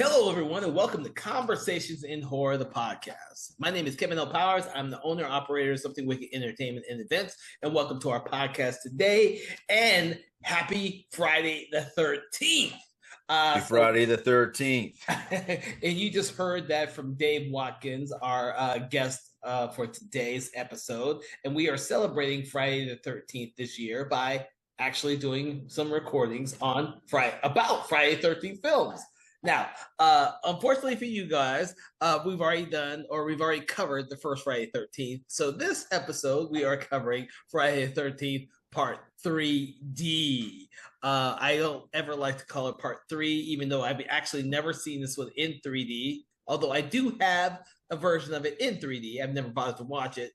Hello, everyone, and welcome to Conversations in Horror, the podcast. My name is Kevin L. Powers. I'm the owner operator of Something Wicked Entertainment and Events, and welcome to our podcast today. And happy Friday the 13th. Friday the 13th. And you just heard that from Dave Watkins, our guest for today's episode. And we are celebrating Friday the 13th this year by actually doing some recordings on about Friday the 13th films. Now, unfortunately for you guys, we've already covered the first Friday the 13th. So this episode, we are covering Friday the 13th Part 3D. I don't ever like to call it Part 3, even though I've actually never seen this one in 3D. Although I do have a version of it in 3D. I've never bothered to watch it.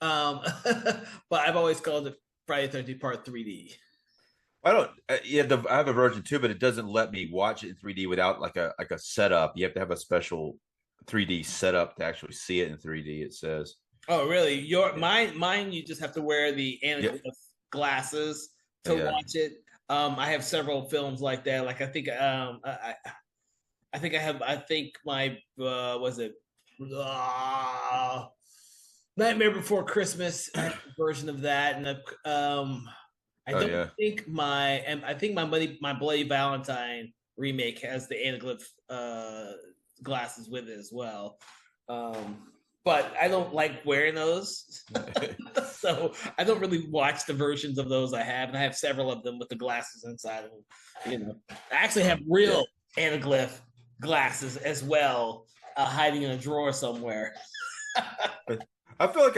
But I've always called it Friday the 13th Part 3D. I don't. I have a version too, but it doesn't let me watch it in 3D without like a setup. You have to have a special 3D setup to actually see it in 3D. It says. Oh, really? Mine. You just have to wear the Anaglyph glasses to watch it. I have several films like that. Like I think my was it Nightmare Before Christmas version of that, and I think my Bloody Valentine remake has the Anaglyph glasses with it as well. But I don't like wearing those. So I don't really watch the versions of those I have. And I have several of them with the glasses inside of them. I actually have real Anaglyph glasses as well, hiding in a drawer somewhere. I feel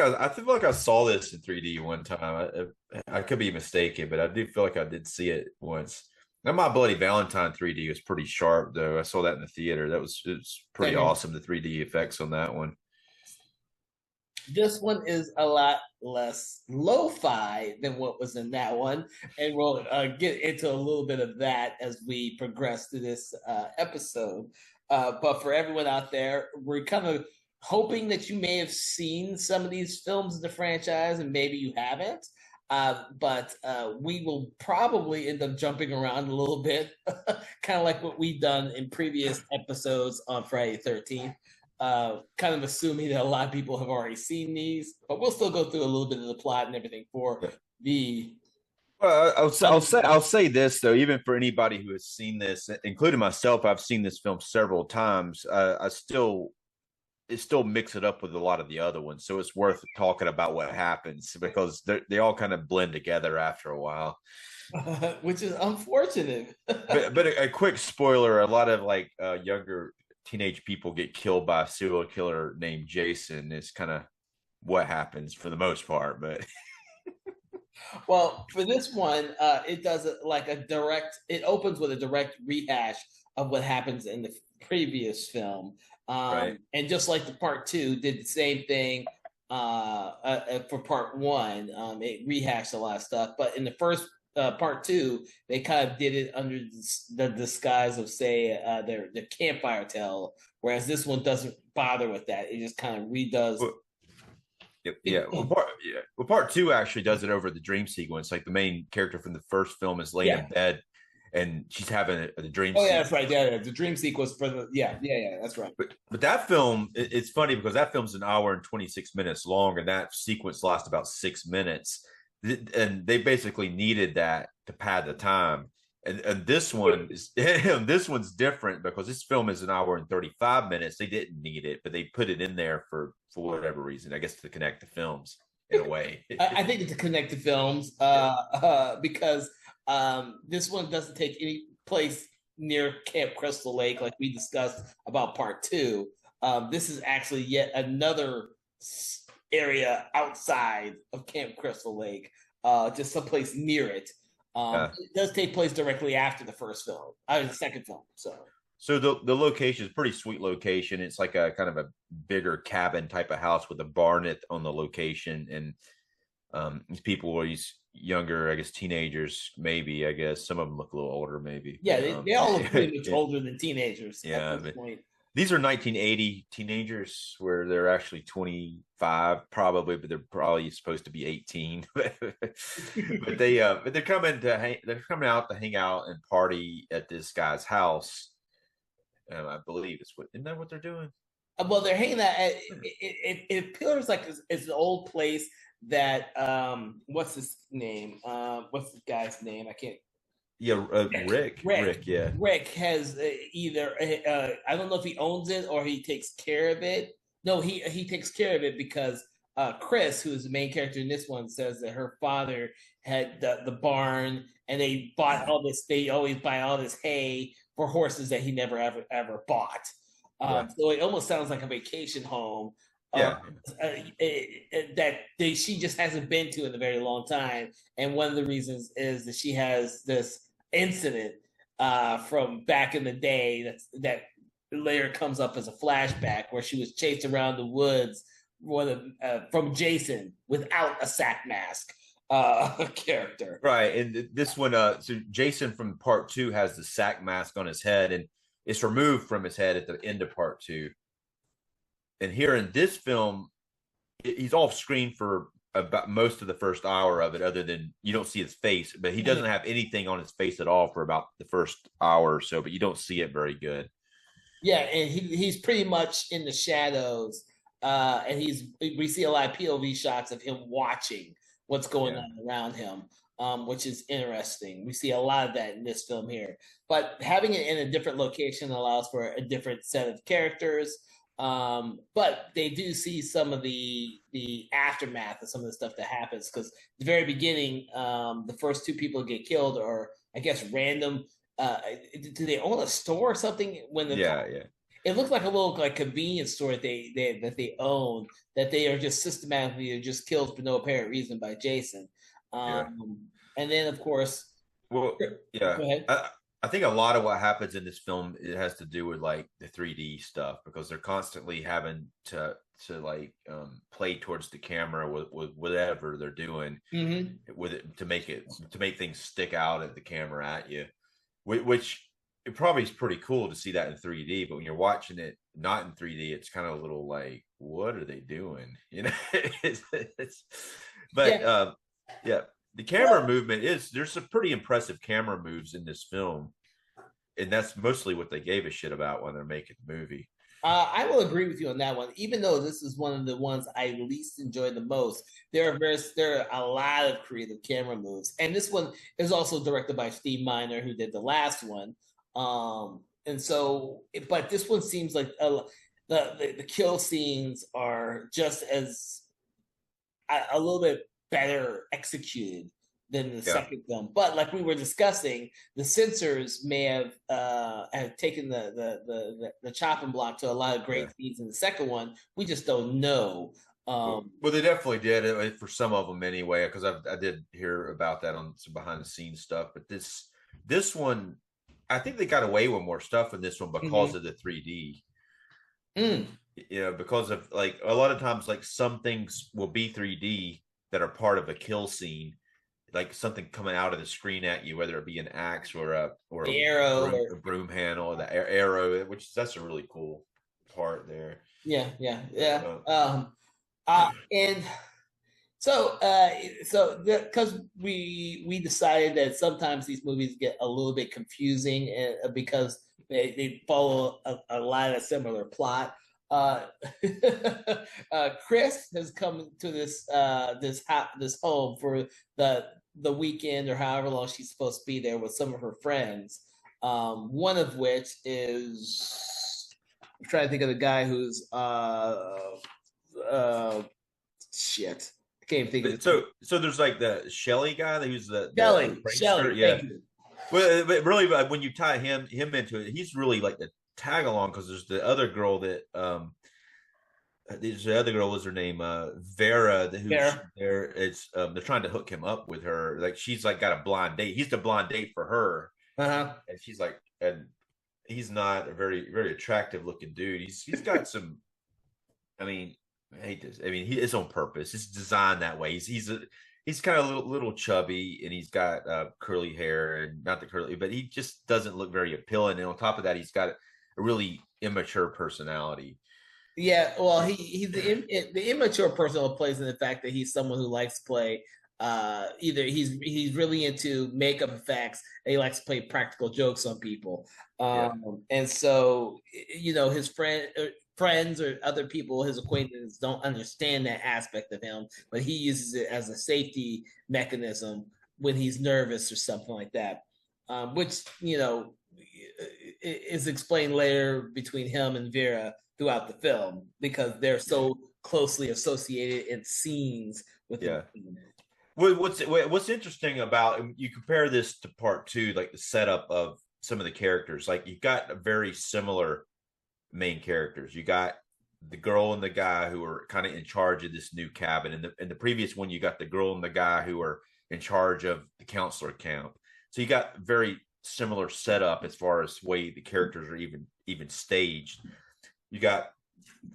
like I saw this in 3D one time. I could be mistaken, but I do feel like I did see it once. Now, my Bloody Valentine 3D was pretty sharp, though. I saw that in the theater. It was pretty awesome, the 3D effects on that one. This one is a lot less lo-fi than what was in that one, and we'll get into a little bit of that as we progress through this episode. But for everyone out there, we're kind of hoping that you may have seen some of these films in the franchise, and maybe you haven't. But we will probably end up jumping around a little bit, kind of like what we've done in previous episodes on Friday the 13th. Kind of assuming that a lot of people have already seen these, but we'll still go through a little bit of the plot and everything for the. Well, I'll say this though, even for anybody who has seen this, including myself, I've seen this film several times. It still mix it up with a lot of the other ones, so it's worth talking about what happens because they all kind of blend together after a while, which is unfortunate. but a quick spoiler: a lot of younger teenage people get killed by a serial killer named Jason. Is kind of what happens for the most part, but. Well, for this one, it does it like it opens with a direct rehash of what happens in the previous film. Right. And just like the part 2 did the same thing for part 1, it rehashed a lot of stuff. But in the first part 2, they kind of did it under the disguise of, say, their campfire tale, whereas this one doesn't bother with that. It just kind of redoes. Well, part 2 actually does it over the dream sequence. Like the main character from the first film is laying in bed, and she's having a dream. Oh, yeah, that's right. Yeah, the dream sequence for the that's right. But that film, it's funny because that film's an hour and 26 minutes long, and that sequence lasts about 6 minutes, and they basically needed that to pad the time. And this one is this one's different because this film is an hour and 35 minutes. They didn't need it, but they put it in there for whatever reason. I guess to connect the films in a way. I think it's to connect the films because this one doesn't take any place near Camp Crystal Lake like we discussed about part 2. This is actually yet another area outside of Camp Crystal Lake, just someplace near it. It does take place directly after the first film, the second film. So the location is a pretty sweet location. It's like a kind of a bigger cabin type of house with a barn on the location, and these people are these younger, I guess, teenagers. Maybe I guess some of them look a little older. Maybe they all look pretty much older than teenagers. Yeah, at this point. These are 1980 teenagers where they're actually 25 probably, but they're probably supposed to be 18. But they're coming out to hang out and party at this guy's house. I believe isn't that what they're doing? Well, they're hanging out. It appears like it's an old place that what's his name? What's the guy's name? I can't. Yeah, Rick, yeah. Rick has either I don't know if he owns it or he takes care of it. No, he takes care of it because Chris, who's the main character in this one, says that her father had the barn and they bought all this. They always buy all this hay for horses that he never ever bought. Right. So it almost sounds like a vacation home Yeah. that she just hasn't been to in a very long time. And one of the reasons is that she has this incident from back in the day that later comes up as a flashback where she was chased around the woods from Jason without a sack mask character. Right. And this one, so Jason from part 2 has the sack mask on his head, and it's removed from his head at the end of part 2. And here in this film, he's off screen for about most of the first hour of it, other than you don't see his face, but he doesn't have anything on his face at all for about the first hour or so, but you don't see it very good. Yeah, and he's pretty much in the shadows. And we see a lot of POV shots of him watching what's going on around him, which is interesting. We see a lot of that in this film here. But having it in a different location allows for a different set of characters. But they do see some of the aftermath of some of the stuff that happens, because the very beginning, the first 2 people get killed are, I guess, random. Do they own a store or something? It looks like a little like convenience store that they own, that they are just systematically just killed for no apparent reason by Jason. And then of course, well, yeah, go ahead. I think a lot of what happens in this film, it has to do with like the 3D stuff, because they're constantly having to like play towards the camera with whatever they're doing with it to make things stick out at the camera at you, which it probably is pretty cool to see that in 3D. But when you're watching it not in 3D, it's kind of a little like, what are they doing? You know, the camera movement there's some pretty impressive camera moves in this film, and that's mostly what they gave a shit about when they're making the movie. I will agree with you on that one. Even though this is one of the ones I least enjoy the most, there are a lot of creative camera moves, and this one is also directed by Steve Miner, who did the last one. And so, but this one seems like the kill scenes are just as a little bit better executed than the second film. But like we were discussing, the censors may have taken the chopping block to a lot of great scenes in the second one. We just don't know. Well, they definitely did for some of them anyway, because I did hear about that on some behind the scenes stuff. But this one, I think they got away with more stuff in this one because of the 3D. You know, because of like a lot of times, like some things will be 3D that are part of a kill scene, like something coming out of the screen at you, whether it be an axe or a arrow, a broom handle, or the arrow, that's a really cool part there. Yeah. And so because we decided that sometimes these movies get a little bit confusing because they follow a lot of similar plot. Chris has come to this home for the weekend or however long she's supposed to be there with some of her friends. One of which is, I'm trying to think of the guy who's shit. I can't think of it. So there's like the Shelley guy who's the Shelley. Yeah. Well, but really, when you tie him into it, he's really like the tag along, because there's the other girl that there's the other girl, was her name Vera, who's there. It's they're trying to hook him up with her. Like she's like got a blind date. He's the blind date for her, and she's like, and he's not a very very attractive looking dude. He's got some. I mean, I hate this. I mean, it's on purpose. It's designed that way. He's kind of a little chubby, and he's got curly hair, and not the curly, but he just doesn't look very appealing. And on top of that, he's got a really immature personality. Yeah, well, he's the immature personality plays in the fact that he's someone who likes to play either he's really into makeup effects and he likes to play practical jokes on people. Yeah. And so his friends or other people, his acquaintances, don't understand that aspect of him, but he uses it as a safety mechanism when he's nervous or something like that, which is explained later between him and Vera throughout the film because they're so closely associated in scenes with the Yeah. What's interesting about you compare this to part two, like the setup of some of the characters, like you've got a very similar main characters. You got the girl and the guy who are kind of in charge of this new cabin. In the previous one, you got the girl and the guy who are in charge of the counselor camp. So you got very similar setup as far as way the characters are even staged. You got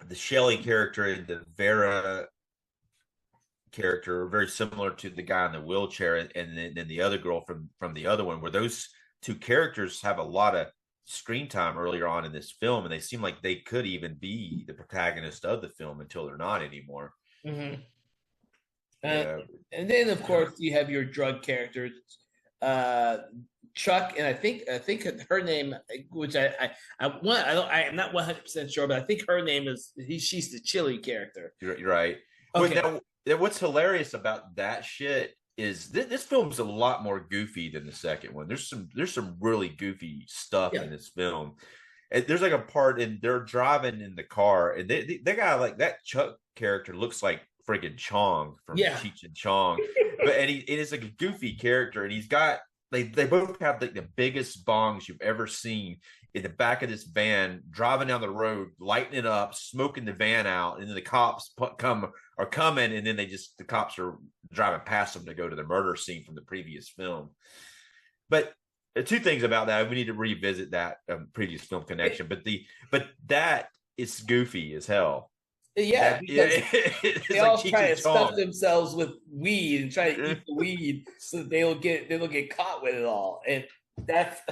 the Shelley character and the Vera character very similar to the guy in the wheelchair, and then the other girl from the other one, where those two characters have a lot of screen time earlier on in this film, and they seem like they could even be the protagonist of the film until they're not anymore. Mm-hmm. Yeah. And then of course you have your drug characters, Chuck, and I think her name, which I'm not 100% sure, but I think her name is she's the Chili character. You're right. Okay. What's hilarious about that shit is this film's a lot more goofy than the second one. There's some really goofy stuff in this film. And there's like a part and they're driving in the car, and they got like that Chuck character looks like friggin' Chong from Cheech and Chong, and it is like a goofy character, and he's got they both have like the biggest bongs you've ever seen in the back of this van, driving down the road, lighting it up, smoking the van out, and then the cops are coming, and then the cops are driving past them to go to the murder scene from the previous film. But two things about that, we need to revisit that previous film connection. But that is goofy as hell. Yeah, they all try to stuff themselves with weed and try to eat the weed so that they don't get caught with it all, and that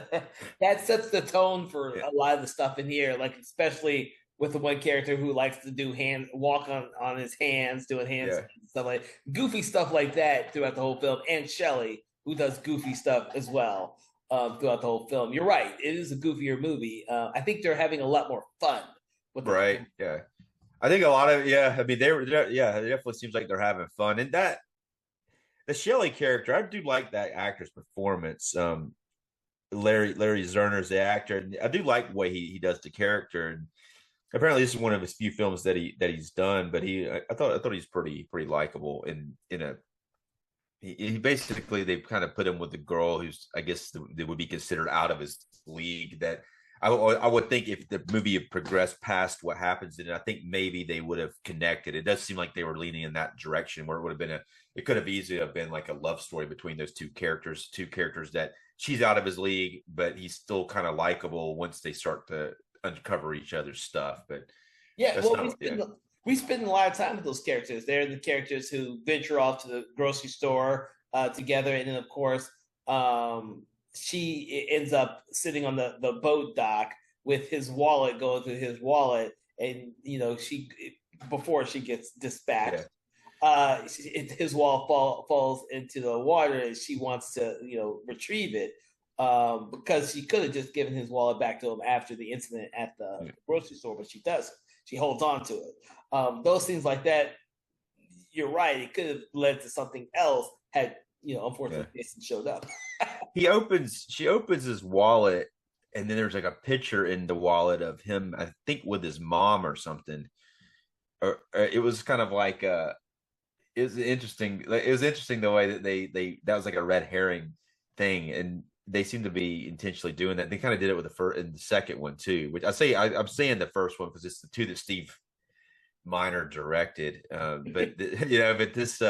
sets the tone for a lot of the stuff in here, like especially with the one character who likes to do walk on his hands, doing hands stuff like goofy stuff like that throughout the whole film, and Shelley who does goofy stuff as well throughout the whole film. You're right, it is a goofier movie. I think they're having a lot more fun with right. Yeah. I think a lot of I mean it definitely seems like they're having fun, and that the Shelley character, I do like that actor's performance. Larry Zerner's the actor, and I do like the way he does the character. And apparently, this is one of his few films that he's done, but I thought he's pretty likable. He basically they've kind of put him with the girl who's I guess that would be considered out of his league. That I would think if the movie had progressed past what happens in it, I think maybe they would have connected. It does seem like they were leaning in that direction where it would have been it could have easily have been like a love story between those two characters that she's out of his league, but he's still kind of likable once they start to uncover each other's stuff. But we spend a lot of time with those characters. They're the characters who venture off to the grocery store together, and then of course she ends up sitting on the boat dock with his wallet, going through his wallet, and she before she gets dispatched, his wallet falls into the water, and she wants to retrieve it because she could have just given his wallet back to him after the incident at the grocery store, but she doesn't. She holds on to it. Those things like that, you're right, it could have led to something else had unfortunately Jason showed up. She opens his wallet, and then there's like a picture in the wallet of him, I think with his mom or something. Or it was kind of like it was interesting. It was interesting the way that they that was like a red herring thing, and they seem to be intentionally doing that. They kind of did it with the second one too, which I'm saying the first one because it's the two that Steve Miner directed. But but this.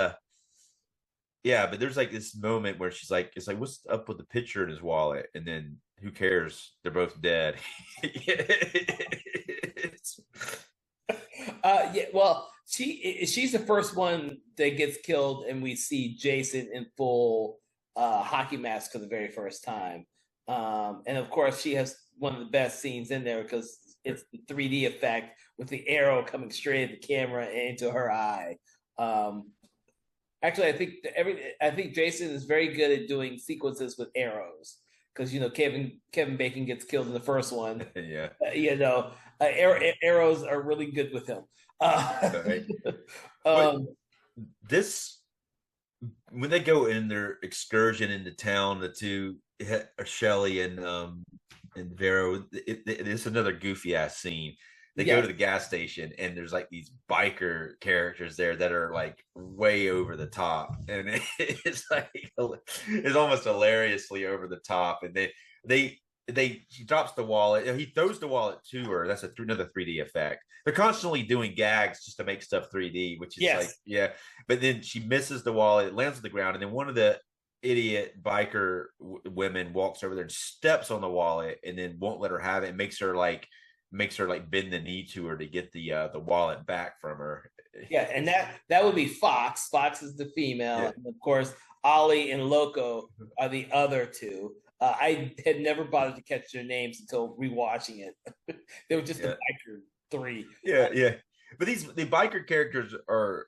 Yeah, but there's like this moment where she's like, it's like, what's up with the picture in his wallet? And then who cares? They're both dead. Well, she's the first one that gets killed, and we see Jason in full hockey mask for the very first time. And of course, she has one of the best scenes in there because it's the 3D effect with the arrow coming straight at the camera and into her eye. Actually, I think Jason is very good at doing sequences with arrows because Kevin Bacon gets killed in the first one. Yeah. Arrows are really good with him. Right. But Um, this when they go in their excursion into town, the two Shelley and Vero, it's another goofy ass scene. They go to yes, the gas station and there's like these biker characters there that are like way over the top, and it's like it's almost hilariously over the top. And they he drops the wallet, he throws the wallet to her. That's another 3D effect. They're constantly doing gags just to make stuff 3D, which is like, yes, yeah. But then she misses the wallet, it lands on the ground, and then one of the idiot biker women walks over there and steps on the wallet, and then won't let her have it. And makes her like bend the knee to her to get the wallet back from her. yeah, and that would be Fox. Fox is the female, Yeah, and of course Ollie and Loco are the other two. I had never bothered to catch their names until rewatching it. They were just the yeah, biker three. yeah, yeah. But the biker characters are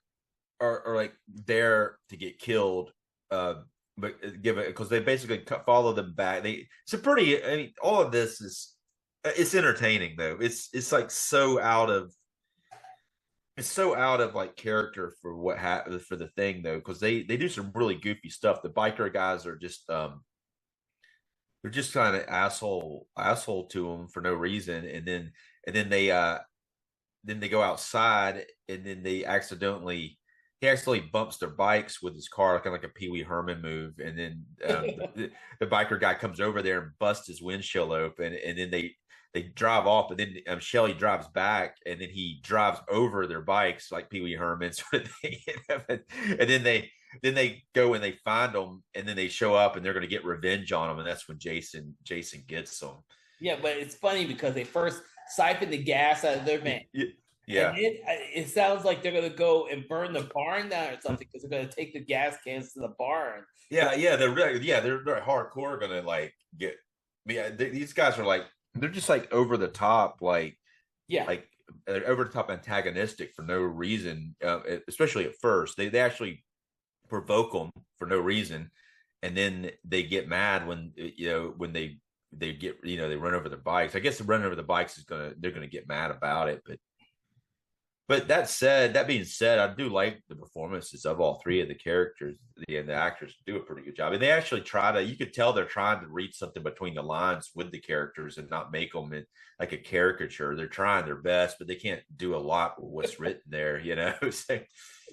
like there to get killed, but give it because they basically follow them back. It's a pretty. I mean, all of this is it's entertaining though. It's like so out of it's so out of like character for what happened for the thing though, because they do some really goofy stuff. The biker guys are just they're just kind of asshole to them for no reason, and then they go outside, and then he accidentally bumps their bikes with his car, kind of like a Pee Wee Herman move, and then the biker guy comes over there and busts his windshield open, and then they drive off, and then Shelley drives back, and then he drives over their bikes like Pee Wee Herman, so and then they go and they find them, and then they show up, and they're going to get revenge on them, and that's when Jason gets them. Yeah, but it's funny because they first siphon the gas out of their van. And Yeah, then it sounds like they're gonna go and burn the barn down or something because they're gonna take the gas cans to the barn. yeah. They're hardcore gonna like get. Yeah, these guys are like they're just like over the top, Yeah, like over the top antagonistic for no reason. Especially at first, they actually provoke them for no reason, and then they get mad when when they get they run over their bikes. I guess the run over the bikes they're gonna get mad about it, but that being said, I do like the performances of all three of the characters. The actors do a pretty good job, and they actually try to. You could tell they're trying to read something between the lines with the characters and not make them like a caricature. They're trying their best, but they can't do a lot with what's written there. So,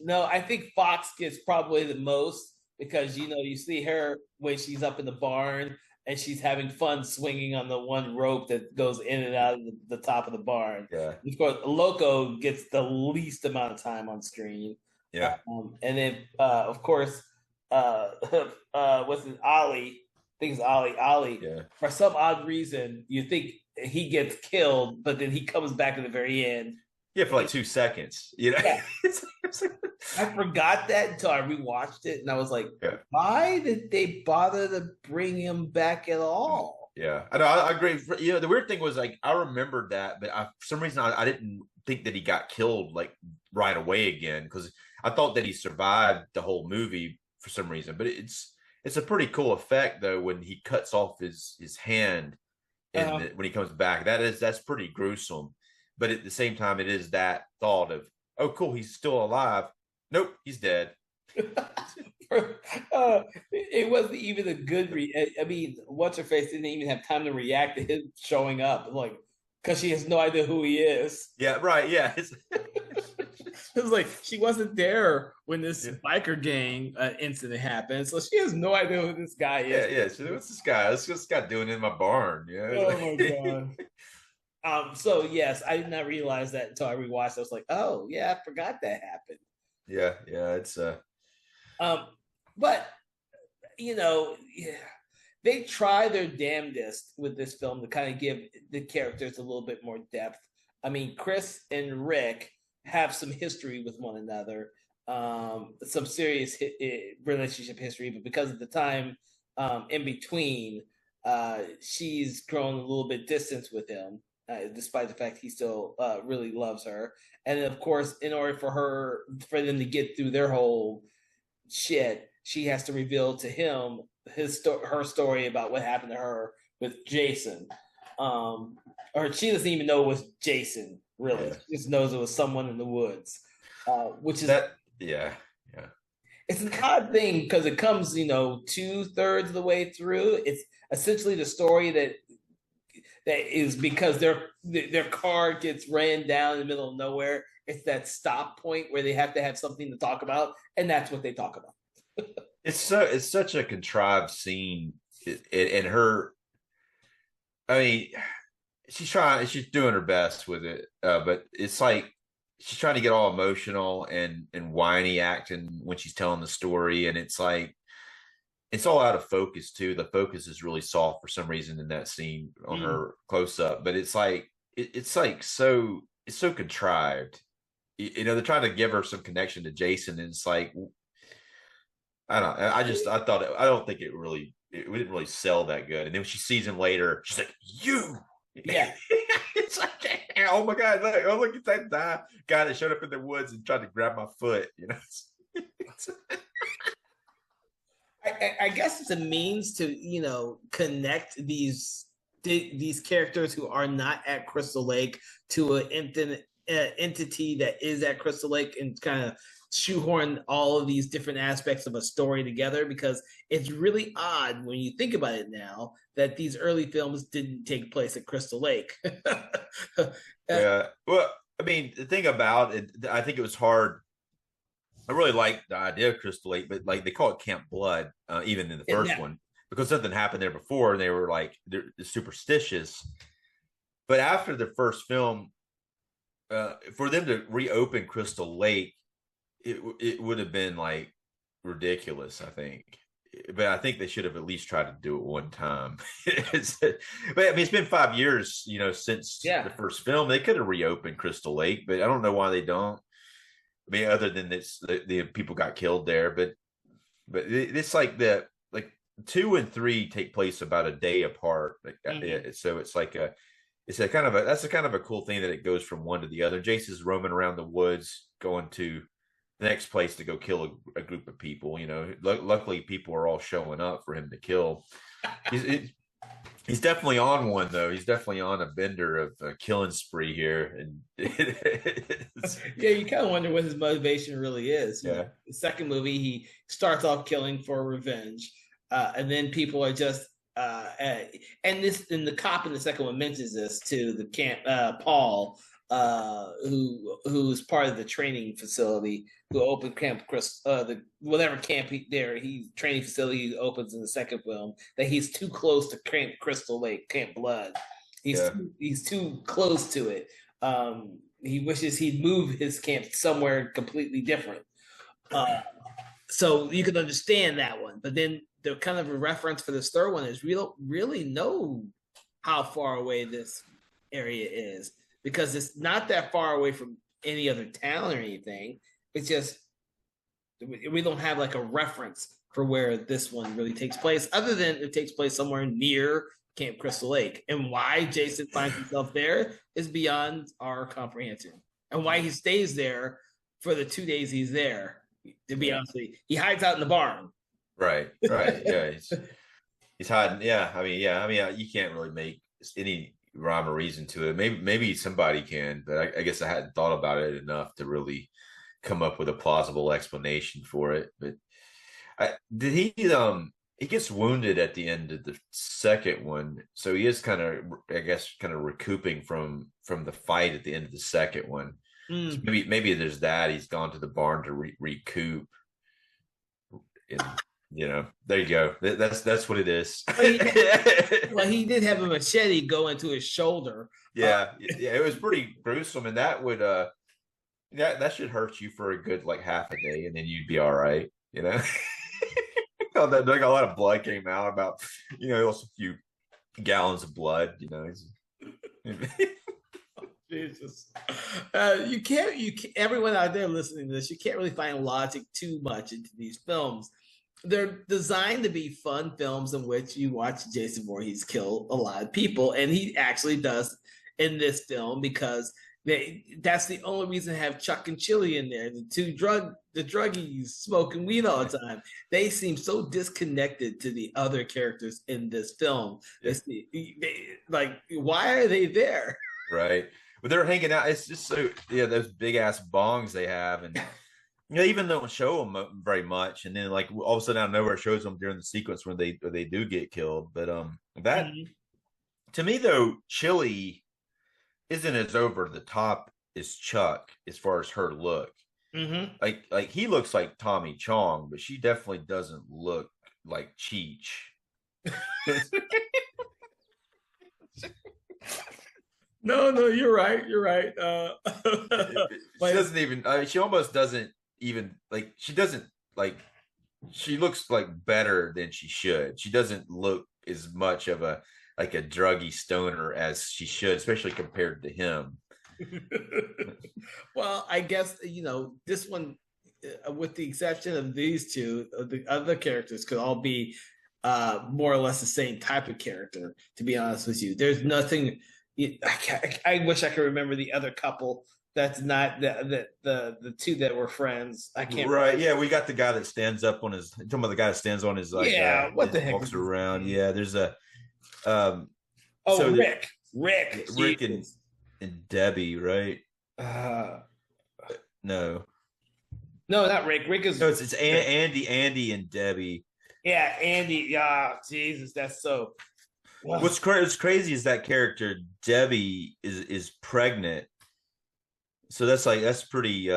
no, I think Fox gets probably the most because you see her when she's up in the barn and she's having fun swinging on the one rope that goes in and out of the top of the barn. yeah, Of course, Loco gets the least amount of time on screen. yeah, And then, of course, what's it, Ollie? I think it's Ollie. Ollie, yeah. for some odd reason, you think he gets killed, but then he comes back at the very end. Yeah, for like 2 seconds. Yeah, It's like, I forgot that until I rewatched it, and I was like, yeah. why did they bother to bring him back at all? Yeah, I know. I agree. The weird thing was like I remembered that, but for some reason I didn't think that he got killed like right away again because I thought that he survived the whole movie for some reason. But it's a pretty cool effect though when he cuts off his hand and when he comes back. That's pretty gruesome. But at the same time, it is that thought of, oh, cool, he's still alive. Nope, he's dead. It wasn't even a good I mean, what's her face didn't even have time to react to him showing up, like because she has no idea who he is. Yeah, right. Yeah, It was like she wasn't there when this yeah, biker gang incident happened, so she has no idea who this guy yeah, is. yeah. So what's this guy? What's this guy doing in my barn? Yeah. Oh my god. So yes, I did not realize that until I rewatched. I was like, oh yeah, I forgot that happened. Yeah, yeah. It's Um, but yeah, they try their damnedest with this film to kind of give the characters a little bit more depth. I mean, Chris and Rick have some history with one another, some serious relationship history, but because of the time in between, she's grown a little bit distant with him. Despite the fact he still really loves her, and of course, in order for them to get through their whole shit, she has to reveal to him her story about what happened to her with Jason. Or she doesn't even know it was Jason, really. Yeah. She just knows it was someone in the woods, which is That yeah. Yeah. it's an odd thing because it comes, 2/3 of the way through. It's essentially the story that is because their car gets ran down in the middle of nowhere. It's that stop point where they have to have something to talk about, and that's what they talk about. It's such a contrived scene, and her. I mean, she's doing her best with it, but it's like she's trying to get all emotional and whiny acting when she's telling the story, and it's like it's all out of focus too. The focus is really soft for some reason in that scene on her close up, but it's like it's like it's so contrived. They're trying to give her some connection to Jason, and it's like I don't know. I thought I don't think it didn't really sell that good. And then when she sees him later, she's like, "You." Yeah. It's like, oh my god! Look at that guy that showed up in the woods and tried to grab my foot. I guess it's a means to connect these characters who are not at Crystal Lake to an entity that is at Crystal Lake, and kind of shoehorn all of these different aspects of a story together, because it's really odd when you think about it now that these early films didn't take place at Crystal Lake. Yeah. Well, I mean, the thing about it, I think it was hard. I really like the idea of Crystal Lake, but like they call it Camp Blood, even in the first one, because something happened there before, and they were like they're superstitious. But after the first film, for them to reopen Crystal Lake, it would have been like ridiculous, I think. But I think they should have at least tried to do it one time. But I mean, it's been 5 years, since the first film. They could have reopened Crystal Lake, but I don't know why they don't. I mean, other than this, the people got killed there, but it's like 2 and 3 take place about a day apart. So it's like that's a kind of a cool thing that it goes from one to the other. Jason's roaming around the woods, going to the next place to go kill a group of people. Luckily people are all showing up for him to kill. He's definitely on one, though. He's definitely on a bender of a killing spree here, and yeah, you kind of wonder what his motivation really is. Yeah. The second movie, he starts off killing for revenge, and then people are just and the cop in the second one mentions this to the camp Paul, who's part of the training facility, who opened Camp whatever camp he training facility opens in the second film, that he's too close to Camp Crystal Lake, Camp Blood. He's too close to it. He wishes he'd move his camp somewhere completely different. So you can understand that one, but then the kind of a reference for this third one is we don't really know how far away this area is, because it's not that far away from any other town or anything. It's just we don't have like a reference for where this one really takes place, other than it takes place somewhere near Camp Crystal Lake. And why Jason finds himself there is beyond our comprehension. And why he stays there for the 2 days he's there, to be honest with you. He hides out in the barn. Right. Yeah. He's hiding. Yeah. I mean, you can't really make any rhyme or reason to it. Maybe somebody can, but I guess I hadn't thought about it enough to really come up with a plausible explanation for it. But he gets wounded at the end of the second one, so he is kind of recouping from the fight at the end of the second one. So maybe there's that. He's gone to the barn to recoup. And, there you go. That's what it is. Well, he did have a machete go into his shoulder. Yeah, it was pretty gruesome, and that would that should hurt you for a good like half a day, and then you'd be all right. Like a lot of blood came out, about also a few gallons of blood. Jesus. You can't everyone out there listening to this, you can't really find logic too much into these films. They're designed to be fun films in which you watch Jason Voorhees kill a lot of people, and he actually does in this film, because That's the only reason to have Chuck and Chili in there. The druggies smoking weed all the time. They seem so disconnected to the other characters in this film. Yeah. Like, why are they there? Right. But they're hanging out. It's just so, yeah, those big ass bongs they have. And even though it show them very much. And then like all of a sudden out of nowhere it shows them during the sequence when they do get killed. But that to me though, Chili isn't as over the top as Chuck as far as her look. Like he looks like Tommy Chong, but she definitely doesn't look like Cheech. No, you're right. You're right. She doesn't even. She almost doesn't even like. She doesn't like. She looks like better than she should. She doesn't look as much of a like a druggy stoner as she should, especially compared to him. Well, I guess this one, with the exception of these two, the other characters could all be more or less the same type of character. To be honest with you, there's nothing. I wish I could remember the other couple. That's not the two that were friends. I can't. Right? Remember. Yeah, we got the guy that stands up on his. Talking about the guy that stands on his like. Yeah. What the heck? Walks around. Yeah. There's a. So Rick and Debbie, right? No, not Rick. Rick is. No, it's Andy, and Debbie. Yeah, Andy. Yeah, Jesus, that's so. What's crazy is that character Debbie is pregnant, so that's pretty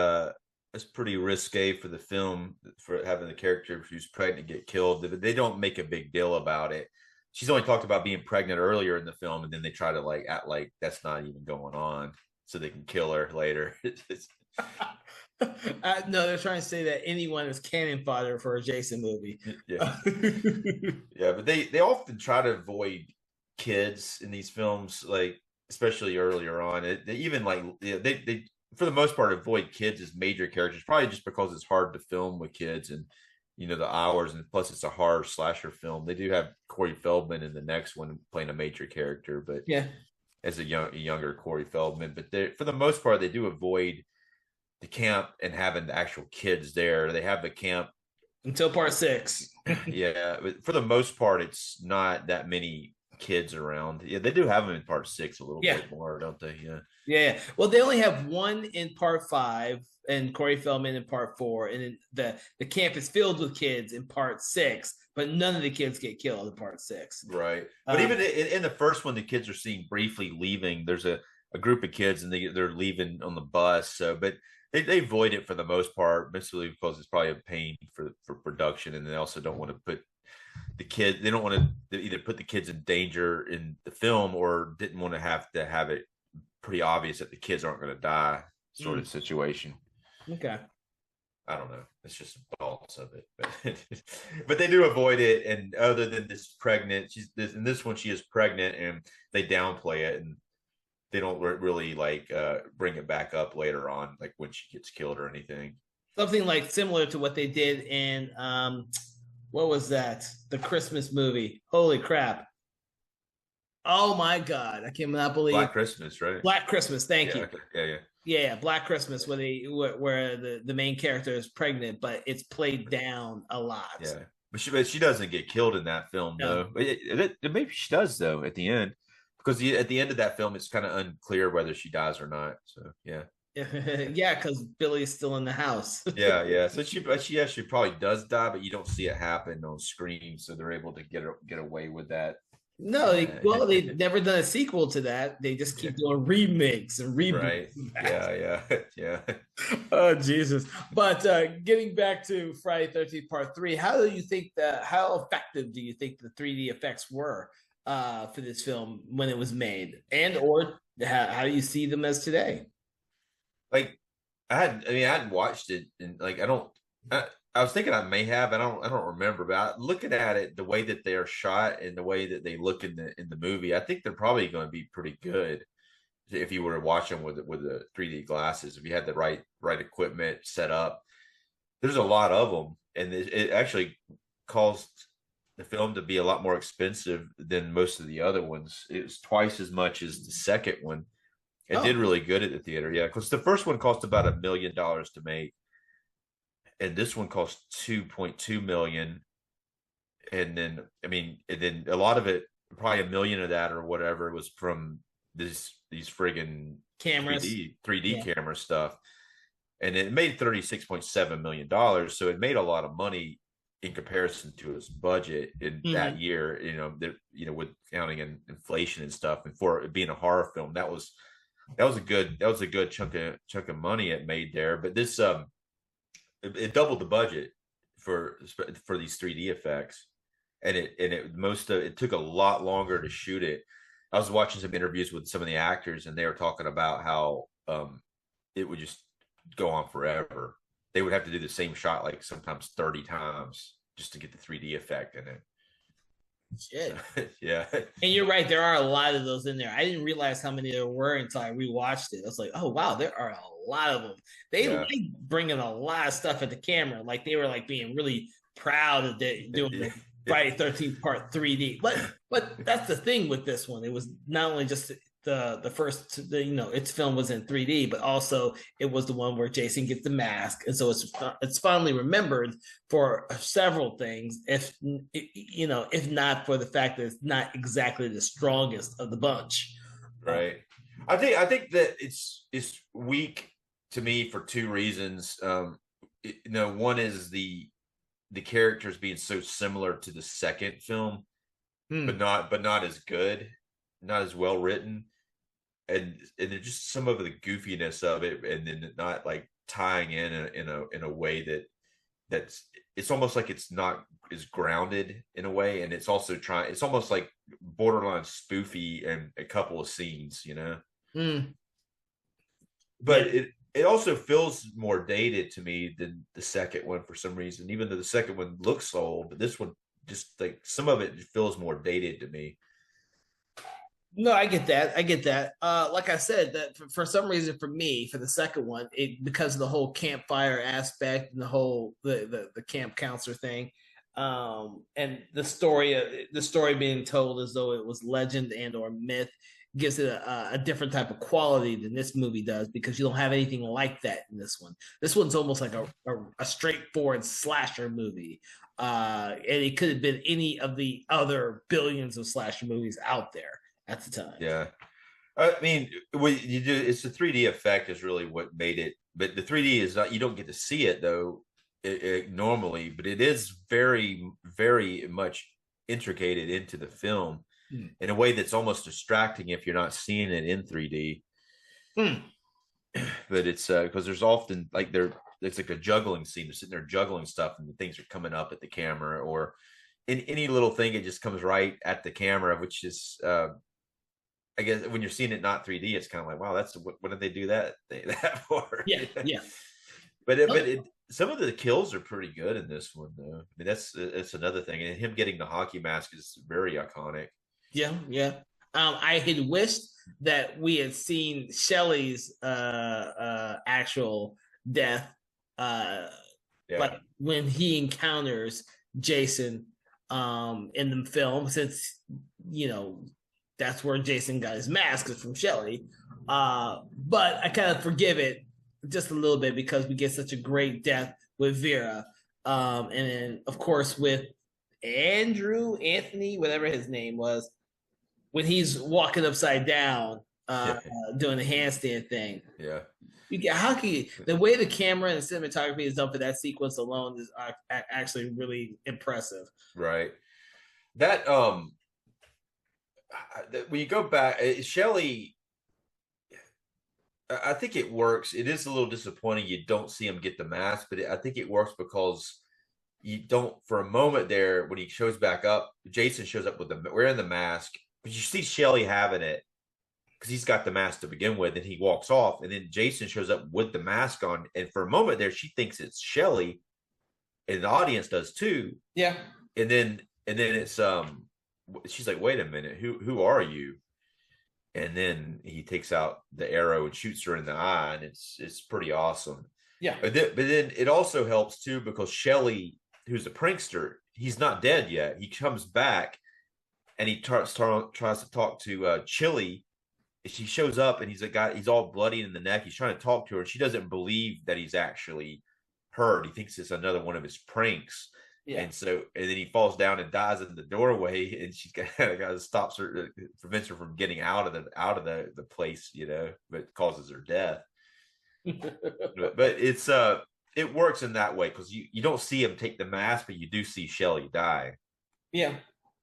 risque for the film for having the character who's pregnant get killed. They don't make a big deal about it. She's only talked about being pregnant earlier in the film, and then they try to like act like that's not even going on, so they can kill her later. No, they're trying to say that anyone is cannon fodder for a Jason movie. Yeah, yeah, but they often try to avoid kids in these films, like especially earlier on. They even like they for the most part avoid kids as major characters, probably just because it's hard to film with kids and the hours, and plus it's a horror slasher film. They do have Corey Feldman in the next one playing a major character, but yeah, as a younger Corey Feldman. But for the most part, they do avoid the camp and having the actual kids there. They have the camp until part 6. Yeah, but for the most part, it's not that many kids around. Yeah, they do have them in part 6 a little bit more, don't they? Yeah. Well, they only have one in part 5 and Corey Feldman in part 4, and then the camp is filled with kids in part 6, but none of the kids get killed in part 6. Right. But even in the first one, the kids are seen briefly leaving. There's a group of kids and they're leaving on the bus. So, but they avoid it for the most part, basically because it's probably a pain for production, and they also don't want to put the kid. They don't want to either put the kids in danger in the film, or didn't want to have it pretty obvious that the kids aren't going to die, sort of situation. Okay. I don't know. It's just the thoughts of it, but they do avoid it. And other than this pregnant, in this one she is pregnant, and they downplay it, and they don't really like bring it back up later on, like when she gets killed or anything. Something like similar to what they did in what was that? The Christmas movie. Holy crap! Oh my God, I cannot believe Black Christmas, right? Black Christmas. Thank you. Yeah. Yeah, Black Christmas, where the main character is pregnant, but it's played down a lot. Yeah, but she doesn't get killed in that film, though. Maybe she does though at the end, because at the end of that film, it's kind of unclear whether she dies or not. So yeah, yeah, because Billy's still in the house. yeah. So she actually probably does die, but you don't see it happen on screen, so they're able to get away with that. No, they've never done a sequel to that. They just keep doing remakes and reboots. Right. Yeah. Oh Jesus! But getting back to Friday 13th Part 3, how effective do you think the 3D effects were for this film when it was made, or how do you see them as today? Like I hadn't watched it, and like I was thinking I may have, and I don't remember, but looking at it, the way that they are shot and the way that they look in the movie, I think they're probably going to be pretty good if you were to watch them with the 3D glasses. If you had the right equipment set up, there's a lot of them, and it actually caused the film to be a lot more expensive than most of the other ones. It was twice as much as the second one, It did really good at the theater, yeah. Because the first one cost about $1 million to make, and this one cost 2.2 million. And then, I mean, and then a lot of it, probably 1 million of that or whatever, was from these friggin' cameras, 3D yeah. camera stuff, and it made $36.7 million. So it made a lot of money in comparison to its budget in that year. With counting in inflation and stuff, and for it being a horror film, that was a good chunk of money it made there. But this it doubled the budget for these 3D effects, and it took a lot longer to shoot it. I was watching some interviews with some of the actors, and they were talking about how it would just go on forever. They would have to do the same shot like sometimes 30 times just to get the 3D effect in it. Shit. Yeah. And you're right, there are a lot of those in there. I didn't realize how many there were until I rewatched it. I was like, oh wow, there are a lot of them. They like bringing a lot of stuff at the camera. Like they were like being really proud of doing the Friday 13th part 3D. But that's the thing with this one. It was not only just the first, its film was in 3D, but also it was the one where Jason gets the mask, and so it's fondly remembered for several things. If not for the fact that it's not exactly the strongest of the bunch, right? I think that it's weak to me for two reasons. One is the characters being so similar to the second film, but not as good, not as well written, and just some of the goofiness of it, and then not like tying in a way that's it's almost like it's not is grounded in a way, and it's also it's almost like borderline spoofy in a couple of scenes, But it also feels more dated to me than the second one for some reason, even though the second one looks old, but this one just like some of it feels more dated to me. No, I get that. Like I said, that for some reason, for me, for the second one, because of the whole campfire aspect and the whole the camp counselor thing, and the story being told as though it was legend and or myth, gives it a different type of quality than this movie does, because you don't have anything like that in this one. This one's almost like a straightforward slasher movie, and it could have been any of the other billions of slasher movies out there at the time. Yeah. I mean, what you do, it's the 3D effect is really what made it, but the 3D is not, you don't get to see it though, normally, but it is very, very much intricated into the film in a way that's almost distracting if you're not seeing it in 3D. But it's because there's often like it's like a juggling scene. They're sitting there juggling stuff, and the things are coming up at the camera, or in any little thing, it just comes right at the camera, which is I guess when you're seeing it not 3D, it's kind of like, wow, that's what did they do that for? Yeah. But some of the kills are pretty good in this one, though. I mean, that's another thing, and him getting the hockey mask is very iconic. Yeah. I had wished that we had seen Shelley's actual death, like when he encounters Jason in the film, since that's where Jason got his mask, is from Shelley. But I kind of forgive it just a little bit because we get such a great death with Vera. And then, of course, with Anthony, whatever his name was, when he's walking upside down, doing the handstand thing. Yeah. The way the camera and cinematography is done for that sequence alone is actually really impressive. Right. That, when you go back, Shelley, I think it works. It is a little disappointing you don't see him get the mask, but I think it works because you don't, for a moment there, when he shows back up, Jason shows up wearing the mask, but you see Shelley having it because he's got the mask to begin with, and he walks off, and then Jason shows up with the mask on, and for a moment there, she thinks it's Shelley, and the audience does too. Yeah. And then it's she's like, wait a minute, who are you? And then he takes out the arrow and shoots her in the eye, and it's pretty awesome. Yeah. But then it also helps too, because Shelley, who's a prankster, he's not dead yet. He comes back and he tries to talk to Chili, she shows up and he's all bloody in the neck. He's trying to talk to her. She doesn't believe that he's actually hurt. He thinks it's another one of his pranks. Yeah. And then he falls down and dies in the doorway, and she's got to stops her, prevents her from getting out of the place, but causes her death. But it works in that way because you don't see him take the mask, but you do see Shelley die. Yeah,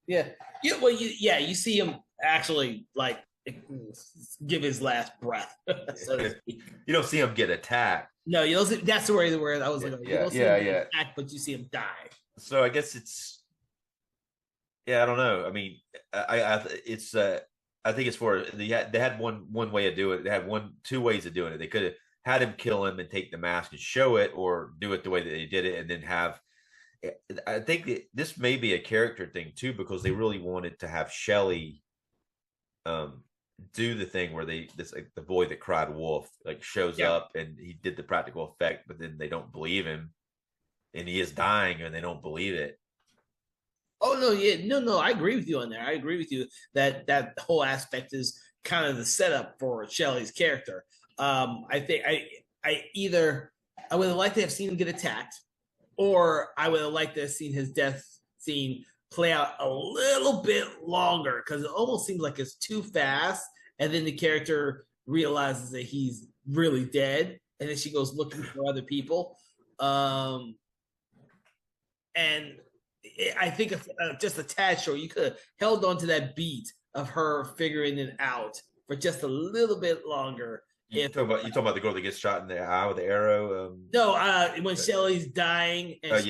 yeah, yeah. Well, you see him actually like give his last breath. So to speak. You don't see him get attacked. No, you don't see, that's the word I was like, you don't see him get attacked, but you see him die. So I guess I don't know. I mean, I think it's for they had one way of doing it. They had two ways of doing it. They could have had him kill him and take the mask and show it, or do it the way that they did it and then have. I think this may be a character thing too, because they really wanted to have Shelley do the thing where like the boy that cried wolf like shows up and he did the practical effect, but then they don't believe him and he is dying and they don't believe it. Oh no, yeah, no, I agree with you on there. I agree with you that whole aspect is kind of the setup for Shelley's character. I think I would have liked to have seen him get attacked, or I would have liked to have seen his death scene play out a little bit longer because it almost seems like it's too fast, and then the character realizes that he's really dead, and then she goes looking for other people. And I think just a tad short, you could have held on to that beat of her figuring it out for just a little bit longer. You talking about the girl that gets shot in the eye with the arrow? No, when Shelley's dying. And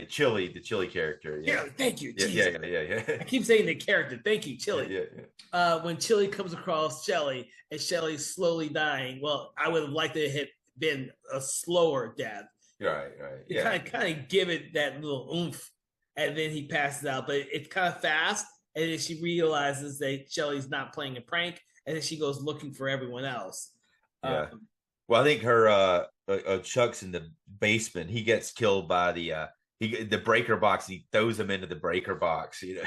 Chili, the Chili character. Yeah, thank you. Yeah. I keep saying the character. Thank you, Chili. Yeah. When Chili comes across Shelley and Shelley's slowly dying, well, I would have liked it to have been a slower death. Right. You kind of give it that little oomph, and then he passes out. But it's kind of fast, and then she realizes that Shelley's not playing a prank, and then she goes looking for everyone else. Yeah. Well, I think her Chuck's in the basement. He gets killed by the breaker box. And he throws him into the breaker box. It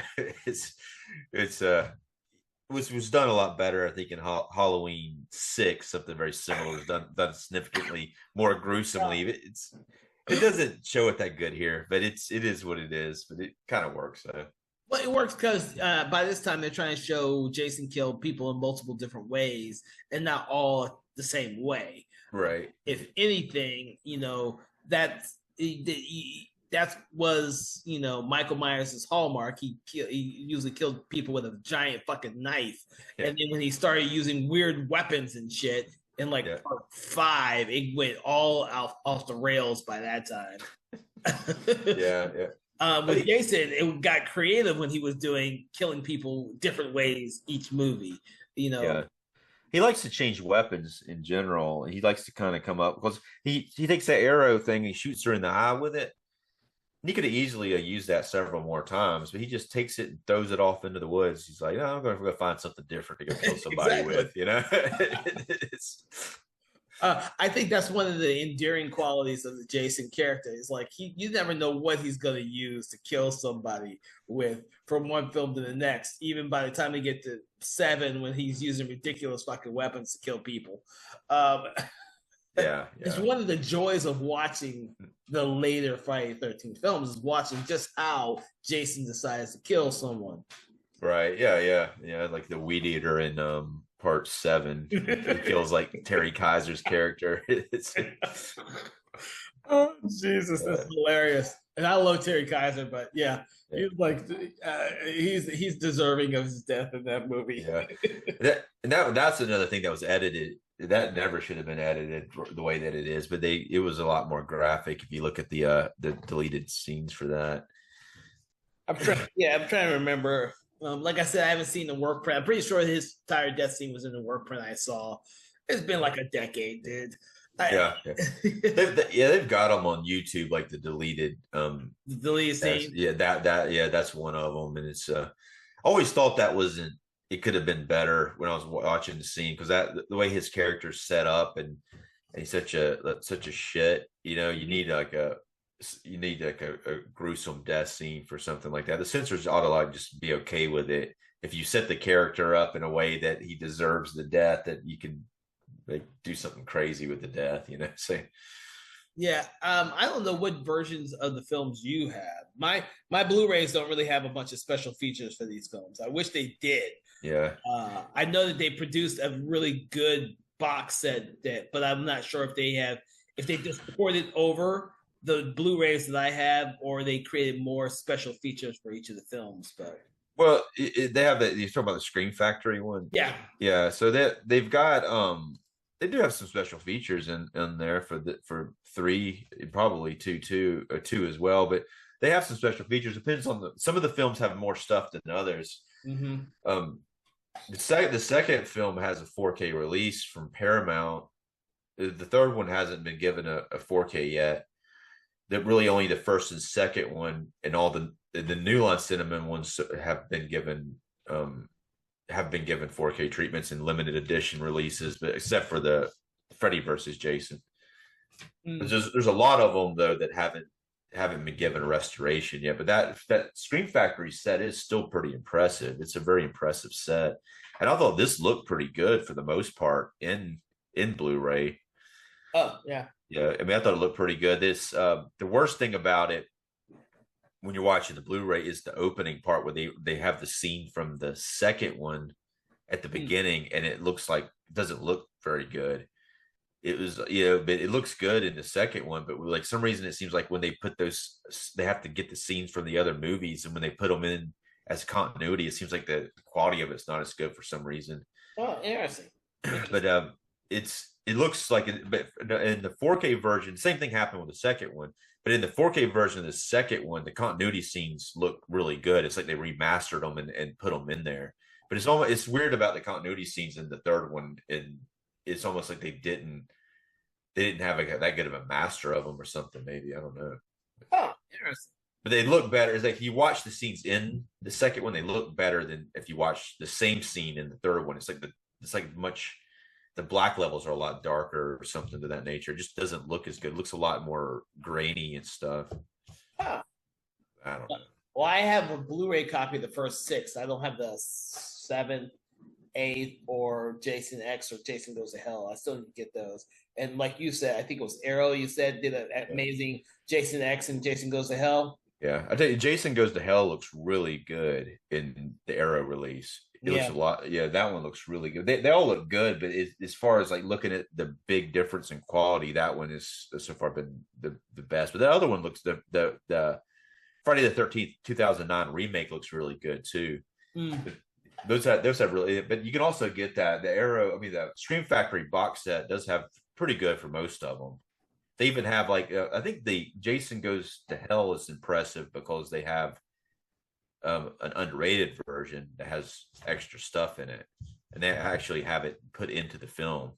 was done a lot better, I think, in Halloween 6. Something very similar was done significantly more gruesomely. It doesn't show it that good here, but it is what it is. But it kind of works though. Well, it works because by this time they're trying to show Jason killed people in multiple different ways and not all the same way. Right. If anything, that was Michael Myers' hallmark. He usually killed people with a giant fucking knife, and then when he started using weird weapons and shit in part 5, it went all off the rails by that time. Yeah. With Jason, it got creative when he was killing people different ways each movie. Yeah. He likes to change weapons in general. He likes to kind of come up because he takes that arrow thing, he shoots her in the eye with it. And he could have easily used that several more times, but he just takes it and throws it off into the woods. He's like, I'm going to go find something different to go kill somebody with, I think that's one of the endearing qualities of the Jason character. Is like you never know what he's going to use to kill somebody with from one film to the next. Even by the time they get to 7, when he's using ridiculous fucking weapons to kill people. It's one of the joys of watching the later Friday the 13th films is watching just how Jason decides to kill someone. Right. Yeah. Like the weed eater in part 7. It feels like Terry Kaiser's character. Oh Jesus, that's hilarious. And I love Terry Kaiser, but he's like he's deserving of his death in that movie. Yeah. That's another thing that was edited. That never should have been edited the way that it is, but it was a lot more graphic if you look at the deleted scenes for that. I'm trying to remember. Like I said, I haven't seen the work print. I'm pretty sure his entire death scene was in the work print I saw. It's been like a decade, dude. They've got them on YouTube, like the deleted scene. That's one of them, and it's I always thought that wasn't. It could have been better when I was watching the scene because the way his character's set up and he's such a shit. You need like a gruesome death scene for something like that. The censors ought to just be okay with it if you set the character up in a way that he deserves the death, that you can like do something crazy with the death, you know. Say, Yeah, I don't know what versions of the films you have. My Blu-rays don't really have a bunch of special features for these films. I wish they did. yeah. I know that they produced a really good box set, but I'm not sure if they just ported over the Blu-rays that I have, or they created more special features for each of the films. But Well, they have that. You talk about the Scream Factory one. yeah, Yeah, so they've got they do have some special features in there for three, probably two or two as well, but they have some special features. Depends on some of the films have more stuff than others. mm-hmm. Um, the second film has a 4K release from Paramount. The third one hasn't been given a 4K yet. That really only the first and second one, and all the New Line Cinema ones have been given 4K treatments and limited edition releases, but except for the Freddy versus Jason. There's a lot of them though that haven't been given a restoration yet. But that Scream Factory set is still pretty impressive. It's a very impressive set, and I thought this looked pretty good for the most part in Blu-ray. Oh yeah, yeah. I mean, I thought it looked pretty good. This the worst thing about it when you're watching the Blu-ray is the opening part where they have the scene from the second one at the beginning, and it doesn't look very good. It was, but it looks good in the second one, but like some reason it seems like when they put they have to get the scenes from the other movies, and when they put them in as continuity, it seems like the quality of it's not as good for some reason. Oh, interesting. But it looks like but in the 4K version, same thing happened with the second one. But in the 4K version of the second one, the continuity scenes look really good. It's like they remastered them and put them in there. But it's weird about the continuity scenes in the third one, and it's almost like they didn't have that good of a master of them or something. Maybe I don't know. Oh, interesting. But they look better. It's like if you watch the scenes in the second one, they look better than if you watch the same scene in the third one. It's like much. The black levels are a lot darker or something to that nature. It just doesn't look as good. It looks a lot more grainy and stuff. Huh. I don't know. Well, I have a Blu-ray copy of the first six. I don't have the 7th, 8th, or Jason X or Jason Goes to Hell. I still need to get those. And like you said, I think it was Arrow. You said did an amazing Jason X and Jason Goes to Hell. Yeah, I tell you, Jason Goes to Hell looks really good in the Arrow release. It looks a lot. Yeah, that one looks really good. They all look good, but as far as like looking at the big difference in quality, that one is so far been the best. But the other one looks the Friday the 13th 2009 remake looks really good too. Those have really, but you can also get that the Arrow. I mean, the Scream Factory box set does have pretty good for most of them. They even have like I think the Jason Goes to Hell is impressive because they have an underrated version that has extra stuff in it, and they actually have it put into the film.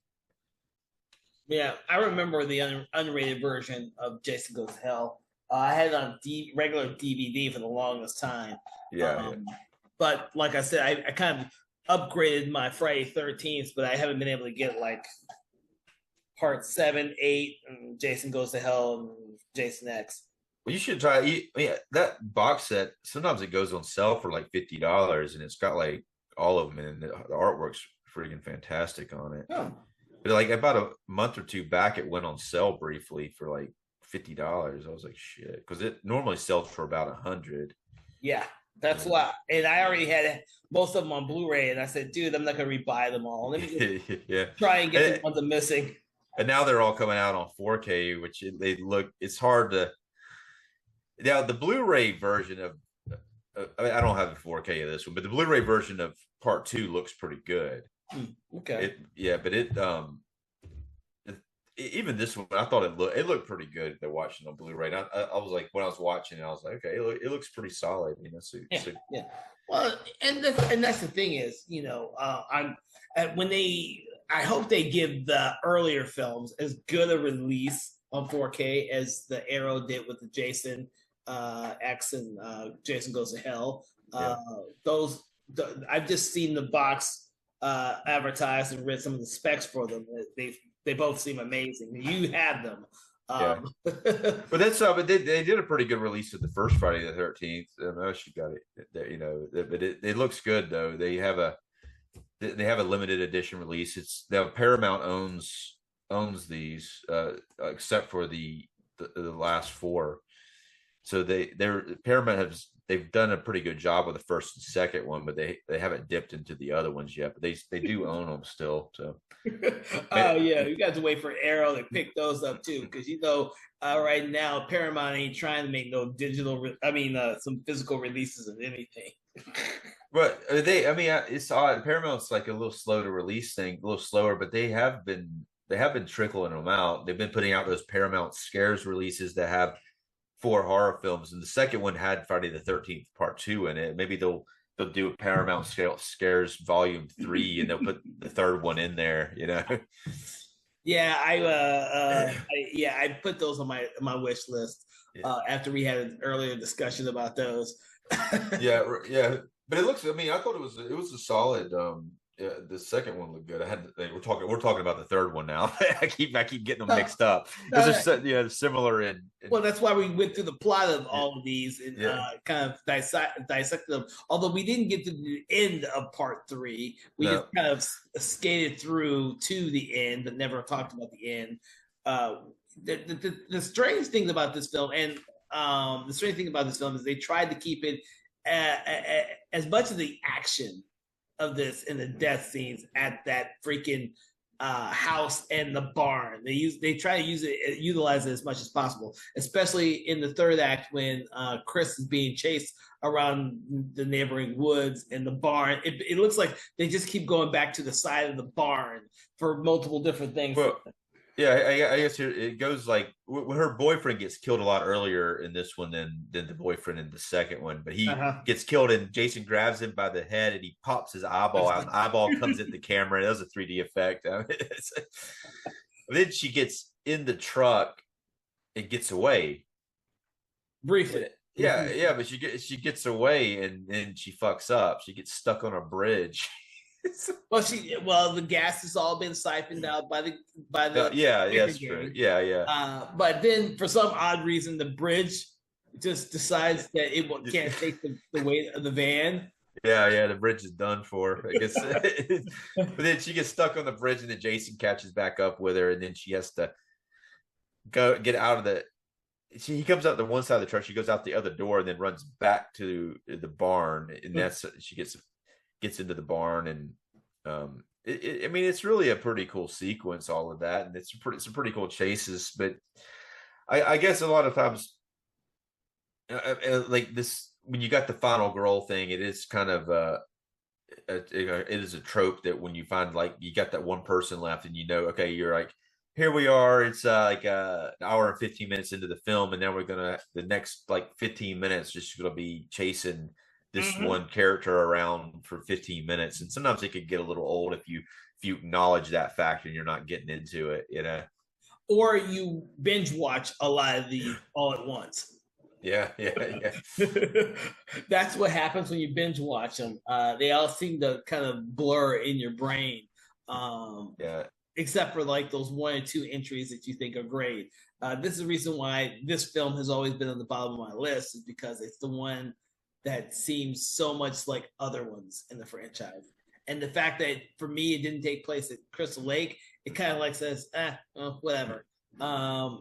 Yeah, I remember the unrated version of Jason Goes to Hell. I had it on regular DVD for the longest time. Yeah. But like I said, I kind of upgraded my Friday 13th, but I haven't been able to get like part 7, 8, and Jason Goes to Hell and Jason X. Well, you should try. That box set. Sometimes it goes on sale for like $50, and it's got like all of them, and the artwork's freaking fantastic on it. Oh. But like about a month or two back, it went on sale briefly for like $50. I was like, shit, because it normally sells for about $100. Yeah, that's why. And I already had most of them on Blu-ray, and I said, dude, I'm not gonna rebuy them all. Let me just try and get the ones I'm missing. And now they're all coming out on 4K, which it's hard to. Now the Blu-ray version of, I don't have the 4K of this one, but the Blu-ray version of Part 2 looks pretty good. Okay. Even this one, I thought it looked pretty good. They're watching on Blu-ray. And I was like, when I was watching it, I was like, okay, it looks pretty solid. Yeah. Well, and that's the thing is, I hope they give the earlier films as good a release on 4K as the Arrow did with the Jason X and Jason Goes to Hell. I've just seen the box advertised and read some of the specs for them. They both seem amazing. You have them. Yeah. But that's but they did a pretty good release of the first Friday the 13th. I should got it there, but it looks good though. They have a limited edition release. It's now Paramount owns these, except for the last four. So they're Paramount they've done a pretty good job with the first and second one, but they haven't dipped into the other ones yet. But they do own them still. So oh yeah, you got to wait for Arrow to pick those up too, because right now Paramount ain't trying to make no some physical releases of anything. But it's odd. Paramount's like a little slow to release thing, a little slower, but they have been trickling them out. They've been putting out those Paramount Scares releases that have 4 horror films, and the second one had Friday the 13th Part 2 in it. Maybe they'll do a Paramount Scares Volume 3, and they'll put the third one in there. Yeah, I put those on my wish list after we had an earlier discussion about those. yeah, but it looks. I mean, I thought it was a solid. The second one looked good. We're talking about the third one now. I keep getting them mixed up. They're similar well, that's why we went through the plot of all of these and kind of dissected them. Although we didn't get to the end of Part 3, we just kind of skated through to the end, but never talked about the end. The strange thing about this film, and is they tried to keep it as much of the action of this and the death scenes at that freaking house and the barn. They try to utilize it as much as possible, especially in the third act when Chris is being chased around the neighboring woods and the barn. It looks like they just keep going back to the side of the barn for multiple different things. Well, yeah, I guess it goes like when her boyfriend gets killed a lot earlier in this one than the boyfriend in the second one, but he gets killed and Jason grabs him by the head and he pops his eyeball out and the eyeball comes at the camera. That was a 3D effect. Then she gets in the truck and gets away briefly. Yeah, but she gets away and then she fucks up. She gets stuck on a bridge. The gas has all been siphoned out by the that's true. But then for some odd reason the bridge just decides that it can't take the weight of the van. The bridge is done for, I guess. But then she gets stuck on the bridge and then Jason catches back up with her and then she has to go get out of he comes out the one side of the truck, she goes out the other door and then runs back to the barn and that's she gets into the barn and it's really a pretty cool sequence, all of that, and it's some pretty cool chases. But I guess a lot of times like this, when you got the final girl thing, it is kind of it is a trope that when you find like you got that one person left and okay, you're like, here we are, it's like an hour and 15 minutes into the film and now the next like 15 minutes just gonna be chasing this one character around for 15 minutes. And sometimes it could get a little old if you acknowledge that fact and you're not getting into it, Or you binge watch a lot of these all at once. Yeah. That's what happens when you binge watch them. They all seem to kind of blur in your brain. Except for like those 1 or 2 entries that you think are great. This is the reason why this film has always been on the bottom of my list, is because it's the one that seems so much like other ones in the franchise. And the fact that for me, it didn't take place at Crystal Lake, it kind of like says, whatever. There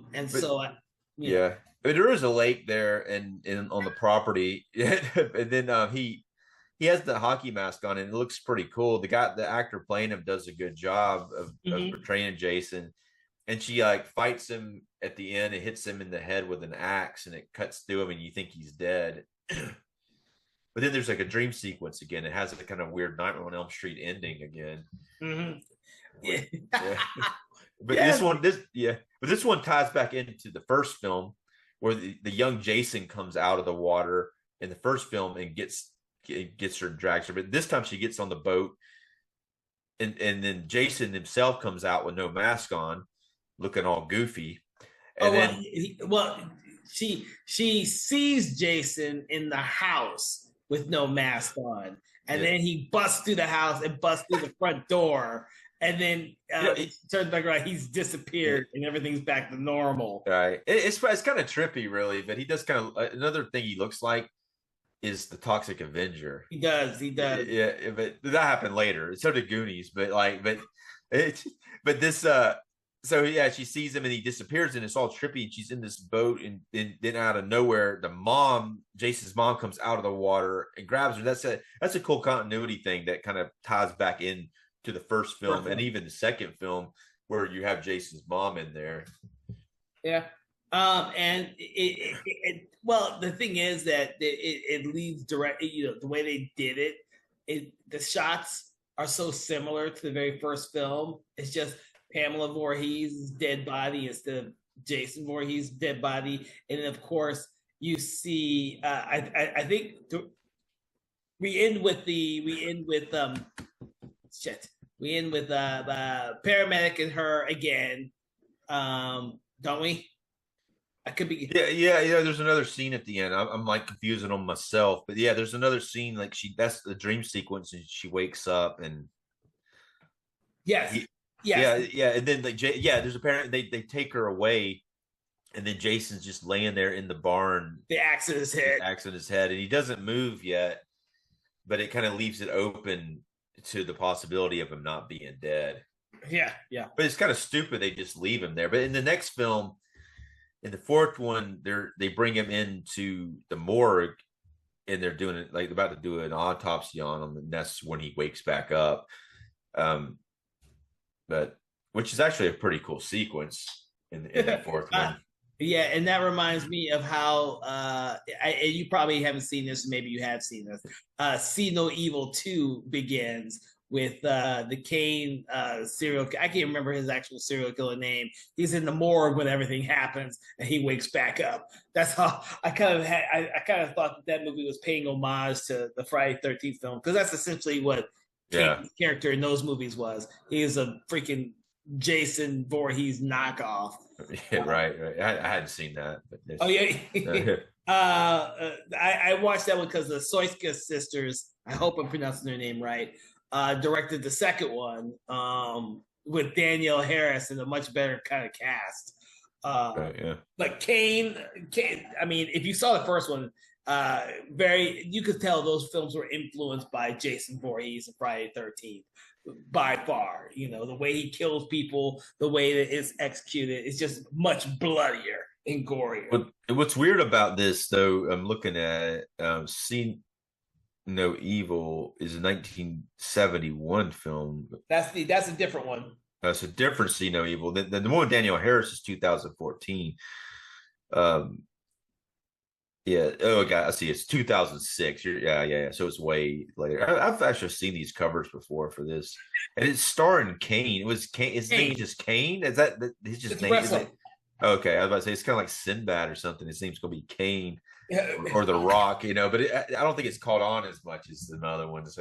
is a lake there and on the property. And then he has the hockey mask on and it looks pretty cool. The actor playing him does a good job of portraying Jason. And she like fights him at the end and hits him in the head with an axe and it cuts through him and you think he's dead. But then there's like a dream sequence again. It has a kind of weird Nightmare on Elm Street ending again. But this one ties back into the first film where the young Jason comes out of the water in the first film and gets her, drags her. But this time she gets on the boat and then Jason himself comes out with no mask on, looking all goofy. And she sees Jason in the house with no mask on, and then he busts through the house and busts through the front door, and then turns back around, he's disappeared, and everything's back to normal. Right. It's kind of trippy, really, but he does kind of another thing he looks like is the Toxic Avenger. He does. Yeah, but that happened later. So did Goonies, it, but this so yeah, she sees him and he disappears and it's all trippy and she's in this boat and then out of nowhere Jason's mom comes out of the water and grabs her. That's a cool continuity thing that kind of ties back in to the first film and even the second film where you have Jason's mom in there. Yeah. And well, the thing is that it leads direct, the way they did it, the shots are so similar to the very first film. It's just Pamela Voorhees' dead body instead of Jason Voorhees' dead body. And then, of course, you see, I think we end with paramedic and her again. Don't we? I could be. Yeah. There's another scene at the end. I'm like confusing them myself, but yeah, there's another scene like that's the dream sequence, and she wakes up and yes, yeah, and then there's apparently they take her away, and then Jason's just laying there in the barn, the axe in his head, and he doesn't move yet, but it kind of leaves it open to the possibility of him not being dead. Yeah. But it's kind of stupid they just leave him there. But in the next film. In the fourth one, they bring him into the morgue, and they're doing it like about to do an autopsy on him, and that's when he wakes back up. But which is actually a pretty cool sequence in the fourth one. Yeah, and that reminds me of how you probably haven't seen this, maybe you have seen this. See No Evil 2 begins with the Kane serial. I can't remember his actual serial killer name. He's in the morgue when everything happens, and he wakes back up. That's how I kind of thought that movie was paying homage to the Friday 13th film, because that's essentially what Kane's character in those movies was. He is a freaking Jason Voorhees knockoff. Yeah, right. I hadn't seen that. But oh yeah. I watched that one because the Soyska sisters. I hope I'm pronouncing their name right. Directed the second one with Danielle Harris in a much better kind of cast. But Kane, I mean, if you saw the first one, you could tell those films were influenced by Jason Voorhees and Friday the 13th by far. The way he kills people, the way that it's executed, it's just much bloodier and gorier. But what's weird about this, though, I'm looking at See No Evil is a 1971 film. That's a different one. That's a different See No Evil. The one with Danielle Harris is 2014. Yeah. Oh, God. I see. It's 2006. Yeah. So it's way later. I've actually seen these covers before for this, and it's starring Kane. It was Kane. His name is just Kane. Is that his just name? Okay, I was about to say it's kind of like Sinbad or something. His name's gonna be Kane. Or The Rock, but I don't think it's caught on as much as the other ones.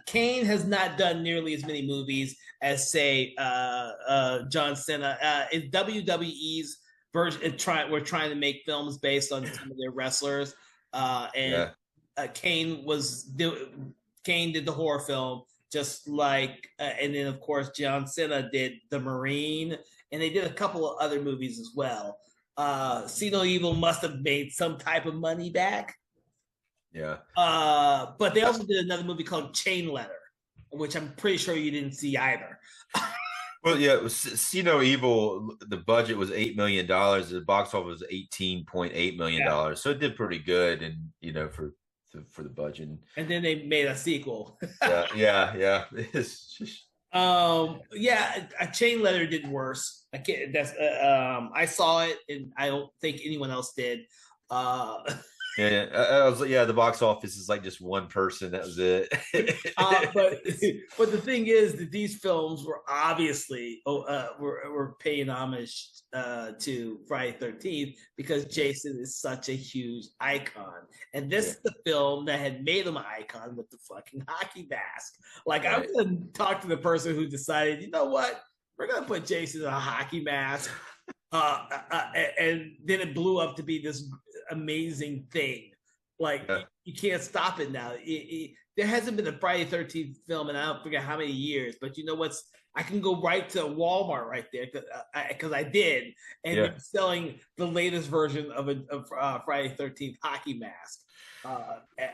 Kane has not done nearly as many movies as, say, John Cena. In WWE's version, we're trying to make films based on some of their wrestlers, Kane did the horror film, just like, and then of course John Cena did The Marine, and they did a couple of other movies as well. See No Evil must have made some type of money back. Yeah. But they also did another movie called Chain Letter, which I'm pretty sure you didn't see either. Well, yeah, See No Evil, the budget was $8 million. The box office was $18.8 million. So it did pretty good, and for the budget. And then they made a sequel. yeah. A Chain Letter did worse. I saw it, and I don't think anyone else did. The box office is like just one person. That was it. but the thing is that these films were obviously were paying homage to Friday 13th because Jason is such a huge icon, and this is the film that had made him an icon with the fucking hockey mask. Like, right. I'm gonna talk to the person who decided, you know what, we're gonna put Jason in a hockey mask, and then it blew up to be this amazing thing. Like, you can't stop it now. there hasn't been a Friday 13th film in I don't forget how many years, but you know what's I can go right to Walmart right there because I did, and Yeah. they're selling the latest version of Friday 13th hockey mask.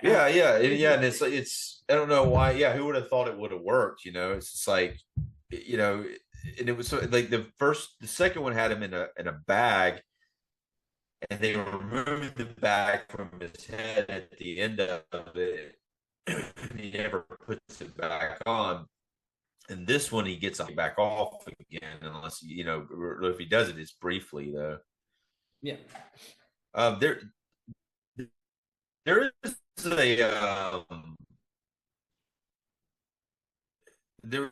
Yeah, and it's I don't know why. Yeah, who would have thought it would have worked? It's just like, you know, and it was like the second one had him in a bag, and they removed the bag from his head at the end of it. He never puts it back on. And this one, he gets it back off again, unless if he does it, it's briefly though. Yeah. Um, there, there is a there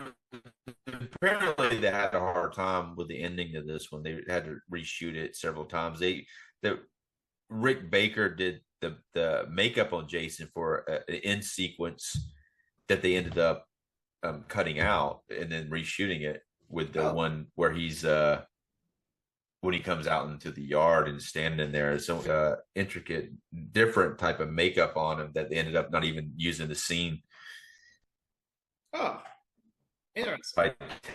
apparently they had a hard time with the ending of this one. They had to reshoot it several times. The Rick Baker did the makeup on Jason for an end sequence that they ended up cutting out and then reshooting it with the one where he's when he comes out into the yard and standing there. So intricate, different type of makeup on him that they ended up not even using the scene. Oh, interesting.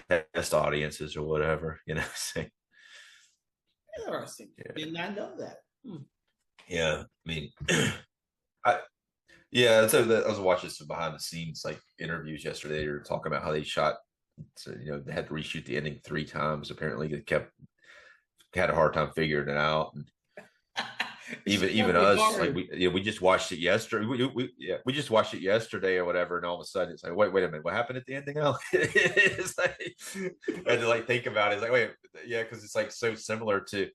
By test audiences or whatever, Interesting. Yeah. Did not know that. Yeah, I mean, yeah. So I was watching some behind the scenes like interviews yesterday. They were talking about how they shot. So, they had to reshoot the ending 3 times. Apparently, they had a hard time figuring it out. And even us, like we just watched it yesterday. We just watched it yesterday or whatever, and all of a sudden it's like, wait a minute, what happened at the ending now? It's like, I had to like think about it. It's like, wait, yeah, because it's like so similar to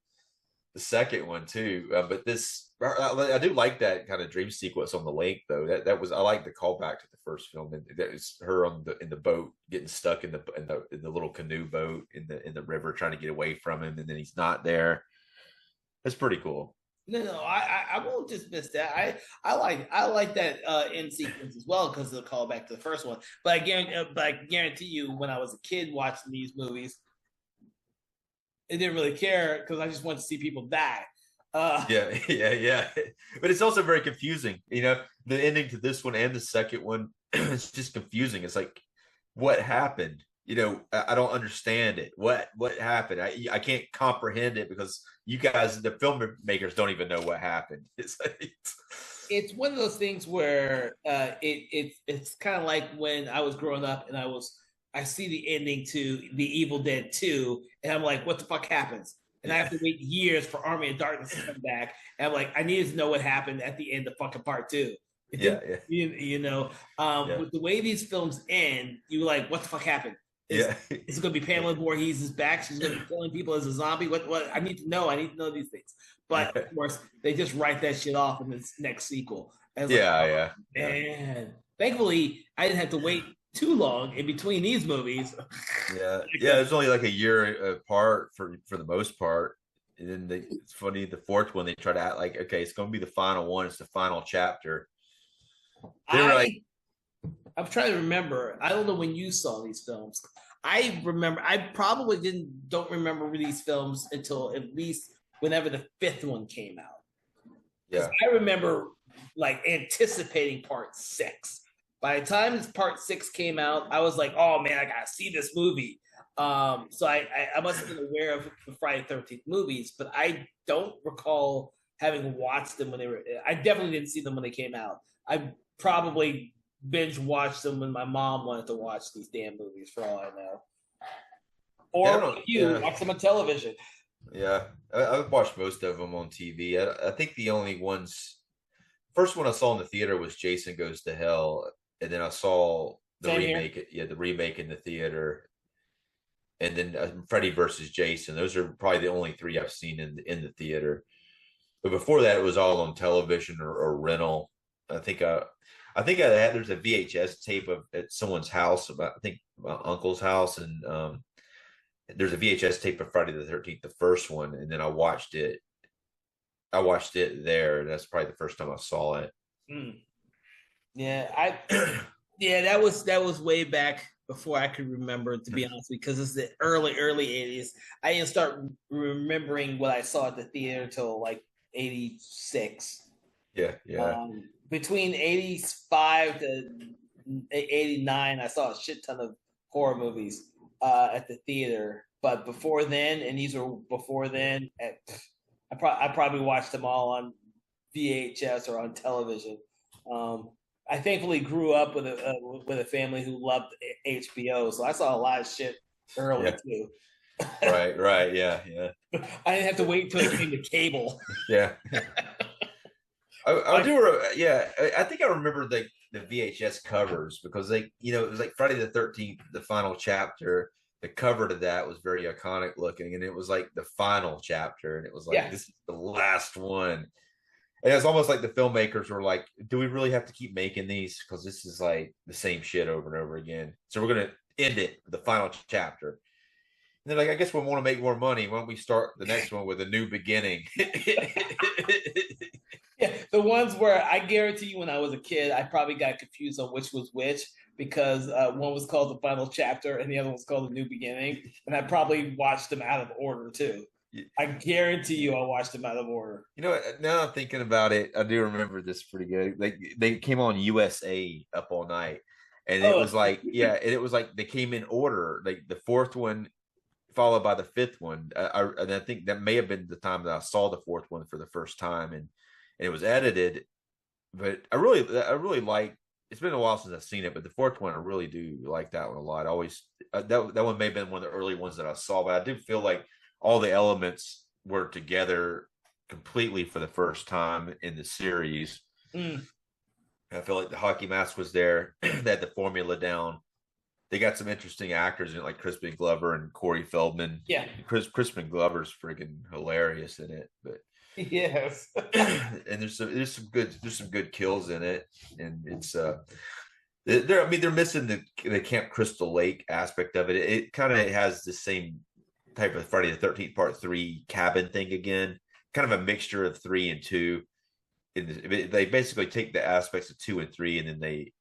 the second one too. But this, I do like that kind of dream sequence on the lake though. That was I like the callback to the first film, and that is her in the boat getting stuck in the little canoe boat in the river trying to get away from him, and then he's not there. That's pretty cool. No, I won't dismiss that. I like that end sequence as well because of the callback to the first one. But I guarantee you, when I was a kid watching these movies, I didn't really care because I just wanted to see people die. Yeah. But it's also very confusing. The ending to this one and the second one, it's just confusing. It's like, what happened? I don't understand it. What happened? I can't comprehend it because you guys, the filmmakers, don't even know what happened. It's one of those things where it's kind of like when I was growing up and I see the ending to The Evil Dead 2, and I'm like, what the fuck happens? And I have to wait years for Army of Darkness to come back. And I'm like, I needed to know what happened at the end of fucking part 2. Yeah. With the way these films end, you're like, what the fuck happened? It's going to be Pamela Voorhees is back. She's going to be killing people as a zombie. What? I need to know. I need to know these things. But of course, they just write that shit off in this next sequel. Man, thankfully, I didn't have to wait too long in between these movies. It's only like a year apart for the most part. And then it's funny, the fourth one they try to act like, okay, it's going to be the final one. It's the final chapter. I'm trying to remember. I don't know when you saw these films. I remember. I probably don't remember these films until at least whenever the 5th one came out. Yeah, I remember like anticipating part 6. By the time part 6 came out, I was like, "Oh man, I gotta see this movie." So I must have been aware of the Friday 13th movies, but I don't recall having watched them when they were. I definitely didn't see them when they came out. I probably binge watched them when my mom wanted to watch these damn movies, for all I know. Or watch them on television. Yeah, I've watched most of them on TV. I think the only first one I saw in the theater was Jason Goes to Hell, and then I saw the remake. The remake in the theater, and then Freddy versus Jason. Those are probably the only 3 I've seen in the theater. But before that, it was all on television or rental. I think there's a VHS tape at someone's house, I think my uncle's house, and there's a VHS tape of Friday the 13th, the first one, and then I watched it. There. And that's probably the first time I saw it. Yeah, that was way back before I could remember, to be honest, because it's the early 80s. I didn't start remembering what I saw at the theater until like 86. Yeah. between 85 to 89, I saw a shit ton of horror movies at the theater. But before then, and these were before then, I probably watched them all on VHS or on television. Um, I thankfully grew up with a family who loved HBO, so I saw a lot of shit early Yeah. too. Right. Yeah. Yeah. I didn't have to wait until it came to cable. Yeah. I do. Yeah. I think I remember the VHS covers because it was like Friday the 13th, the final chapter. The cover to that was very iconic looking, and it was like the final chapter, and it was like, Yeah, this is the last one. And it's almost like the filmmakers were like, do we really have to keep making these? Because this is like the same shit over and over again. So we're going to end it with the final chapter. And they're like, I guess we want to make more money. Why don't we start the next one with a new beginning? yeah, the ones where I guarantee you, when I was a kid, I probably got confused on which was which because one was called the final chapter and the other was called the new beginning, and I probably watched them out of order too. I guarantee you, I watched them out of order. Now I'm thinking about it, I do remember this pretty good. Like they came on USA up all night, and it Oh, was like, yeah, and it was like they came in order, like the fourth one followed by the fifth one. And I think that may have been the time that I saw the fourth one for the first time, and it was edited. But I really like. It's been a while since I've seen it, but the fourth one I really do like that one a lot. I always that one may have been one of the early ones that I saw, but I do feel like all the elements were together completely for the first time in the series. mm, I feel like the hockey mask was there. They had the formula down. They got some interesting actors in it, like Crispin Glover and Corey Feldman. yeah, Crispin Glover's freaking hilarious in it, but yes, and there's some good kills in it, and it's they're missing the Camp Crystal Lake aspect of it. It kind of has the same type of Friday the 13th Part 3 cabin thing again, kind of a mixture of 3 and 2. They basically take the aspects of 2 and 3, and then they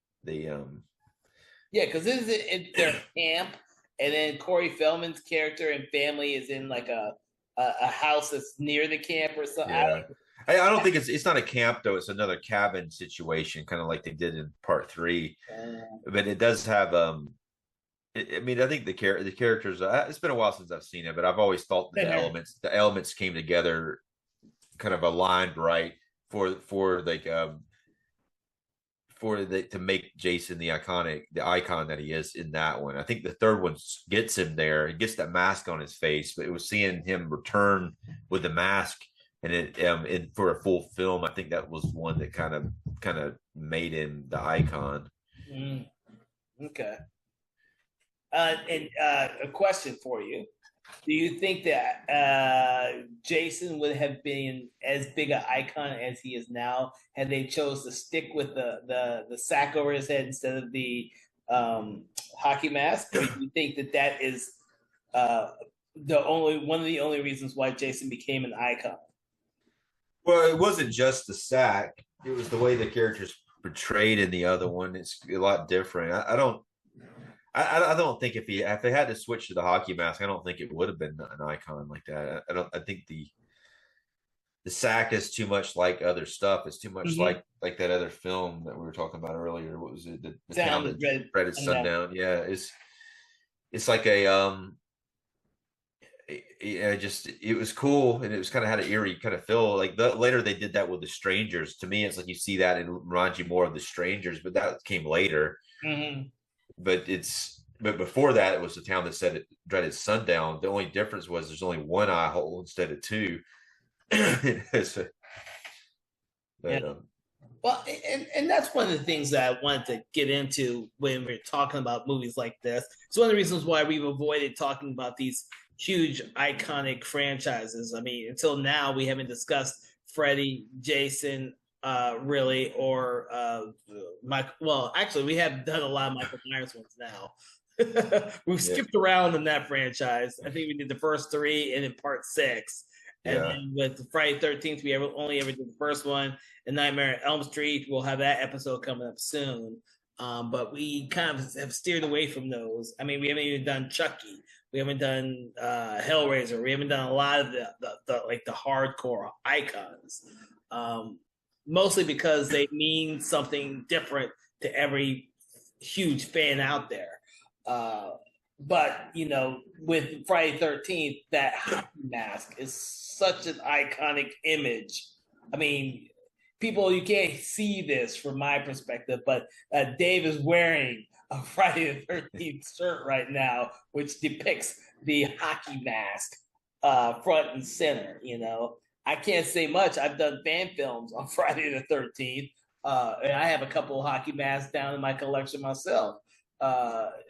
yeah, because this is in their camp, and then Corey Feldman's character and family is in like a house that's near the camp or something. yeah. I don't think it's not a camp though. It's another cabin situation, kind of like they did in Part 3. But it does have I mean, I think the characters. It's been a while since I've seen it, but I've always thought that the elements came together, kind of aligned right for like to make Jason the icon that he is in that one. I think the third one gets him there. He gets that mask on his face, but it was seeing him return with the mask and for a full film. I think that was one that kind of made him the icon. Mm, okay. And a question for you: do you think that Jason would have been as big an icon as he is now had they chose to stick with the sack over his head instead of the hockey mask? Or do you think that that is uh, the only one of the only reasons why Jason became an icon? Well, it wasn't just the sack; it was the way the characters portrayed in the other one. It's a lot different. I don't think if they had to switch to the hockey mask, I don't think it would have been an icon like that. I don't. I think the sack is too much like other stuff. It's too much Mm-hmm. like that other film that we were talking about earlier. What was it? The town Sound that red. dreaded Yeah. sundown. Yeah, it's like a just it was cool, and it was kind of had an eerie kind of feel. Like later they did that with the Strangers. To me, it's like you see that and reminds you more of the Strangers, but that came later. Mm-hmm. But before that, it was the town that said it dreaded sundown. The only difference was there's only one eye hole instead of two. So, Yeah. but Well, and that's one of the things that I wanted to get into when we're talking about movies like this. It's one of the reasons why we've avoided talking about these huge iconic franchises. I mean, until now we haven't discussed Freddy, Jason, really, or Mike. Well, actually, we have done a lot of Michael Myers ones now. We've yeah, skipped around in that franchise. I think we did the first three and then part six. And yeah, then with Friday 13th, we only ever did the first one. And Nightmare on Elm Street, we'll have that episode coming up soon. But we kind of have steered away from those. I mean, we haven't even done Chucky. We haven't done Hellraiser. We haven't done a lot of the like the hardcore icons. Um, mostly because they mean something different to every huge fan out there. But with Friday 13th, that hockey mask is such an iconic image. I mean, people, you can't see this from my perspective, but Dave is wearing a Friday the 13th shirt right now, which depicts the hockey mask front and center. I can't say much. I've done fan films on Friday the 13th, and I have a couple of hockey masks down in my collection myself.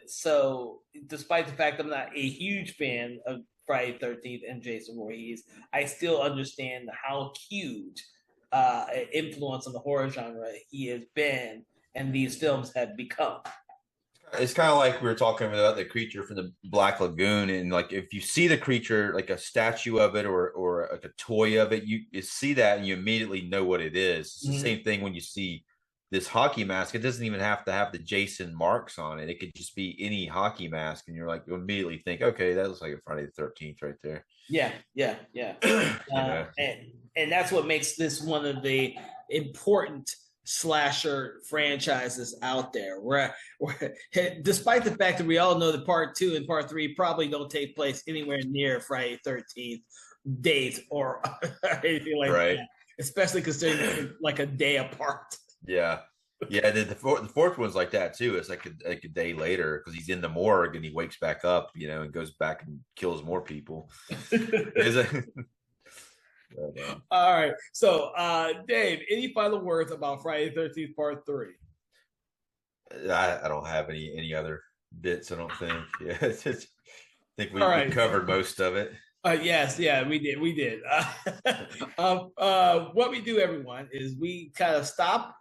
So, despite the fact I'm not a huge fan of Friday the 13th and Jason Voorhees, I still understand how huge influence on the horror genre he has been and these films have become. It's kind of like we were talking about the creature from the Black Lagoon, and like if you see the creature, like a statue of it or like a toy of it, you see that and you immediately know what it is. It's the same thing when you see this hockey mask. It doesn't even have to have the Jason marks on it. It could just be any hockey mask, and you're like, you immediately think, okay, that looks like a Friday the 13th right there. Yeah. And that's what makes this one of the important slasher franchises out there. Where despite the fact that we all know that part 2 and part 3 probably don't take place anywhere near Friday 13th dates or anything like that, especially considering like a day apart. Yeah. The fourth one's like that too. It's like a day later because he's in the morgue and he wakes back up, and goes back and kills more people. All right. So, Dave, any final words about Friday the 13th Part 3? I don't have any other bits, I don't think. Yeah, I think we covered most of it. Yes, yeah, we did. What we do, everyone, is we kind of stop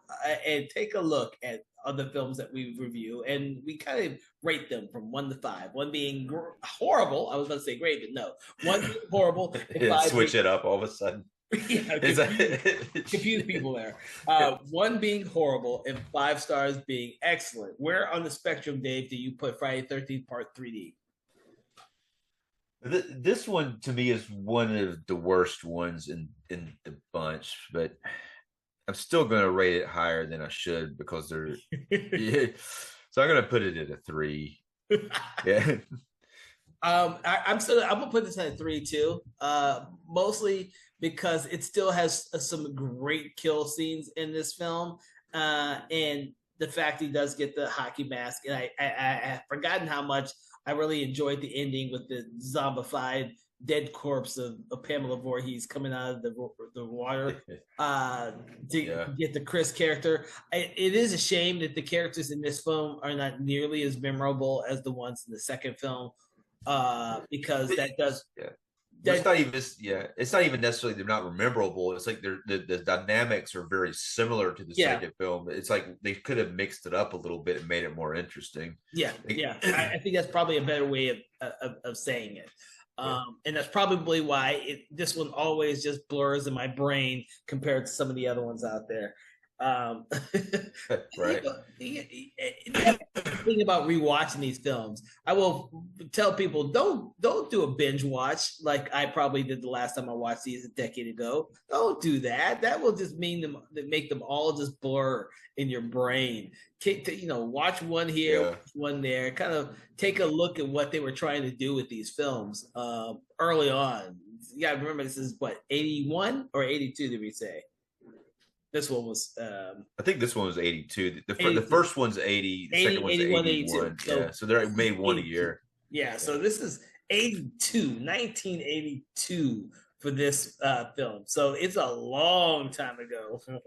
and take a look at other films that we review, and we kind of rate them from 1 to 5. 1 being horrible. I was about to say great, but no. 1 being horrible. Switch it up all of a sudden. Yeah, confuse people there. 1 being horrible and 5 stars being excellent. Where on the spectrum, Dave, do you put Friday 13th Part 3D? This one to me is one of the worst ones in the bunch, but I'm still going to rate it higher than I should because they're. Yeah. So I'm going to put it at a 3. Yeah. I'm gonna put this at a 3 too. Mostly because it still has some great kill scenes in this film, and the fact he does get the hockey mask, and I have forgotten how much I really enjoyed the ending with the zombified dead corpse of Pamela Voorhees coming out of the water to get the Chris character. It is a shame that the characters in this film are not nearly as memorable as the ones in the second film, because that does. Yeah. It's not even necessarily they're not memorable. It's like the dynamics are very similar to the second film. It's like they could have mixed it up a little bit and made it more interesting. Yeah. I think that's probably a better way of saying it. And that's probably why this one always just blurs in my brain compared to some of the other ones out there. Right. Thing about rewatching these films, I will tell people don't do a binge watch like I probably did the last time I watched these a decade ago. Don't do that. That will just make them all just blur in your brain. Watch one here, watch one there. Kind of take a look at what they were trying to do with these films early on. You gotta remember, this is what, 81 or 82? Did we say? This one was. I think this one was 82. The first one's 80. The second one's 81. So they made one 82. A year. Yeah. So this is 1982 for this film. So it's a long time ago. So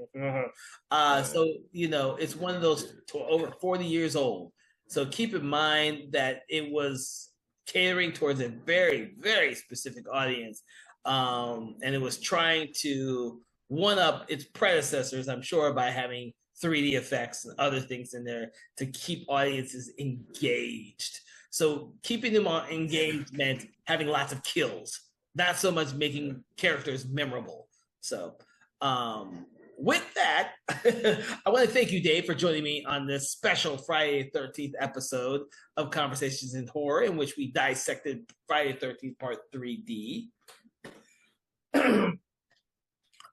it's one of those over 40 years old. So keep in mind that it was catering towards a very, very specific audience, and it was trying to one up its predecessors, I'm sure, by having 3D effects and other things in there to keep audiences engaged. So keeping them engaged meant having lots of kills, not so much making characters memorable. So with that, I want to thank you, Dave, for joining me on this special Friday the 13th episode of Conversations in Horror, in which we dissected Friday the 13th Part 3D.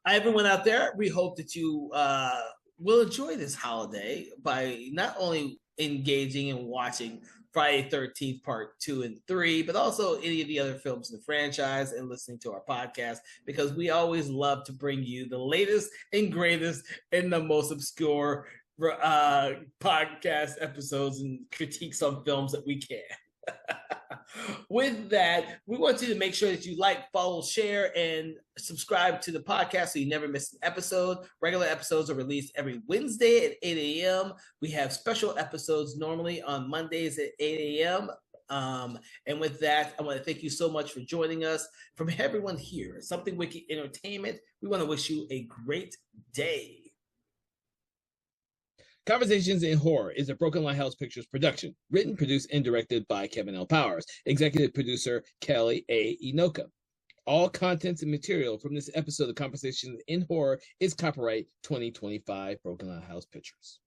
Everyone out there, we hope that you will enjoy this holiday by not only engaging and watching Friday 13th Part 2 and 3, but also any of the other films in the franchise and listening to our podcast, because we always love to bring you the latest and greatest and the most obscure podcast episodes and critiques on films that we can. With that, we want you to make sure that you like, follow, share, and subscribe to the podcast so you never miss an episode. Regular episodes are released every Wednesday at 8 a.m. We have special episodes normally on Mondays at 8 a.m. And with that, I want to thank you so much for joining us. From everyone here at Something Wiki Entertainment, we want to wish you a great day. Conversations in Horror is a Broken Lighthouse Pictures production, written, produced, and directed by Kevin L. Powers, executive producer Kelly A. Inoka. All contents and material from this episode of Conversations in Horror is copyright 2025 Broken Lighthouse Pictures.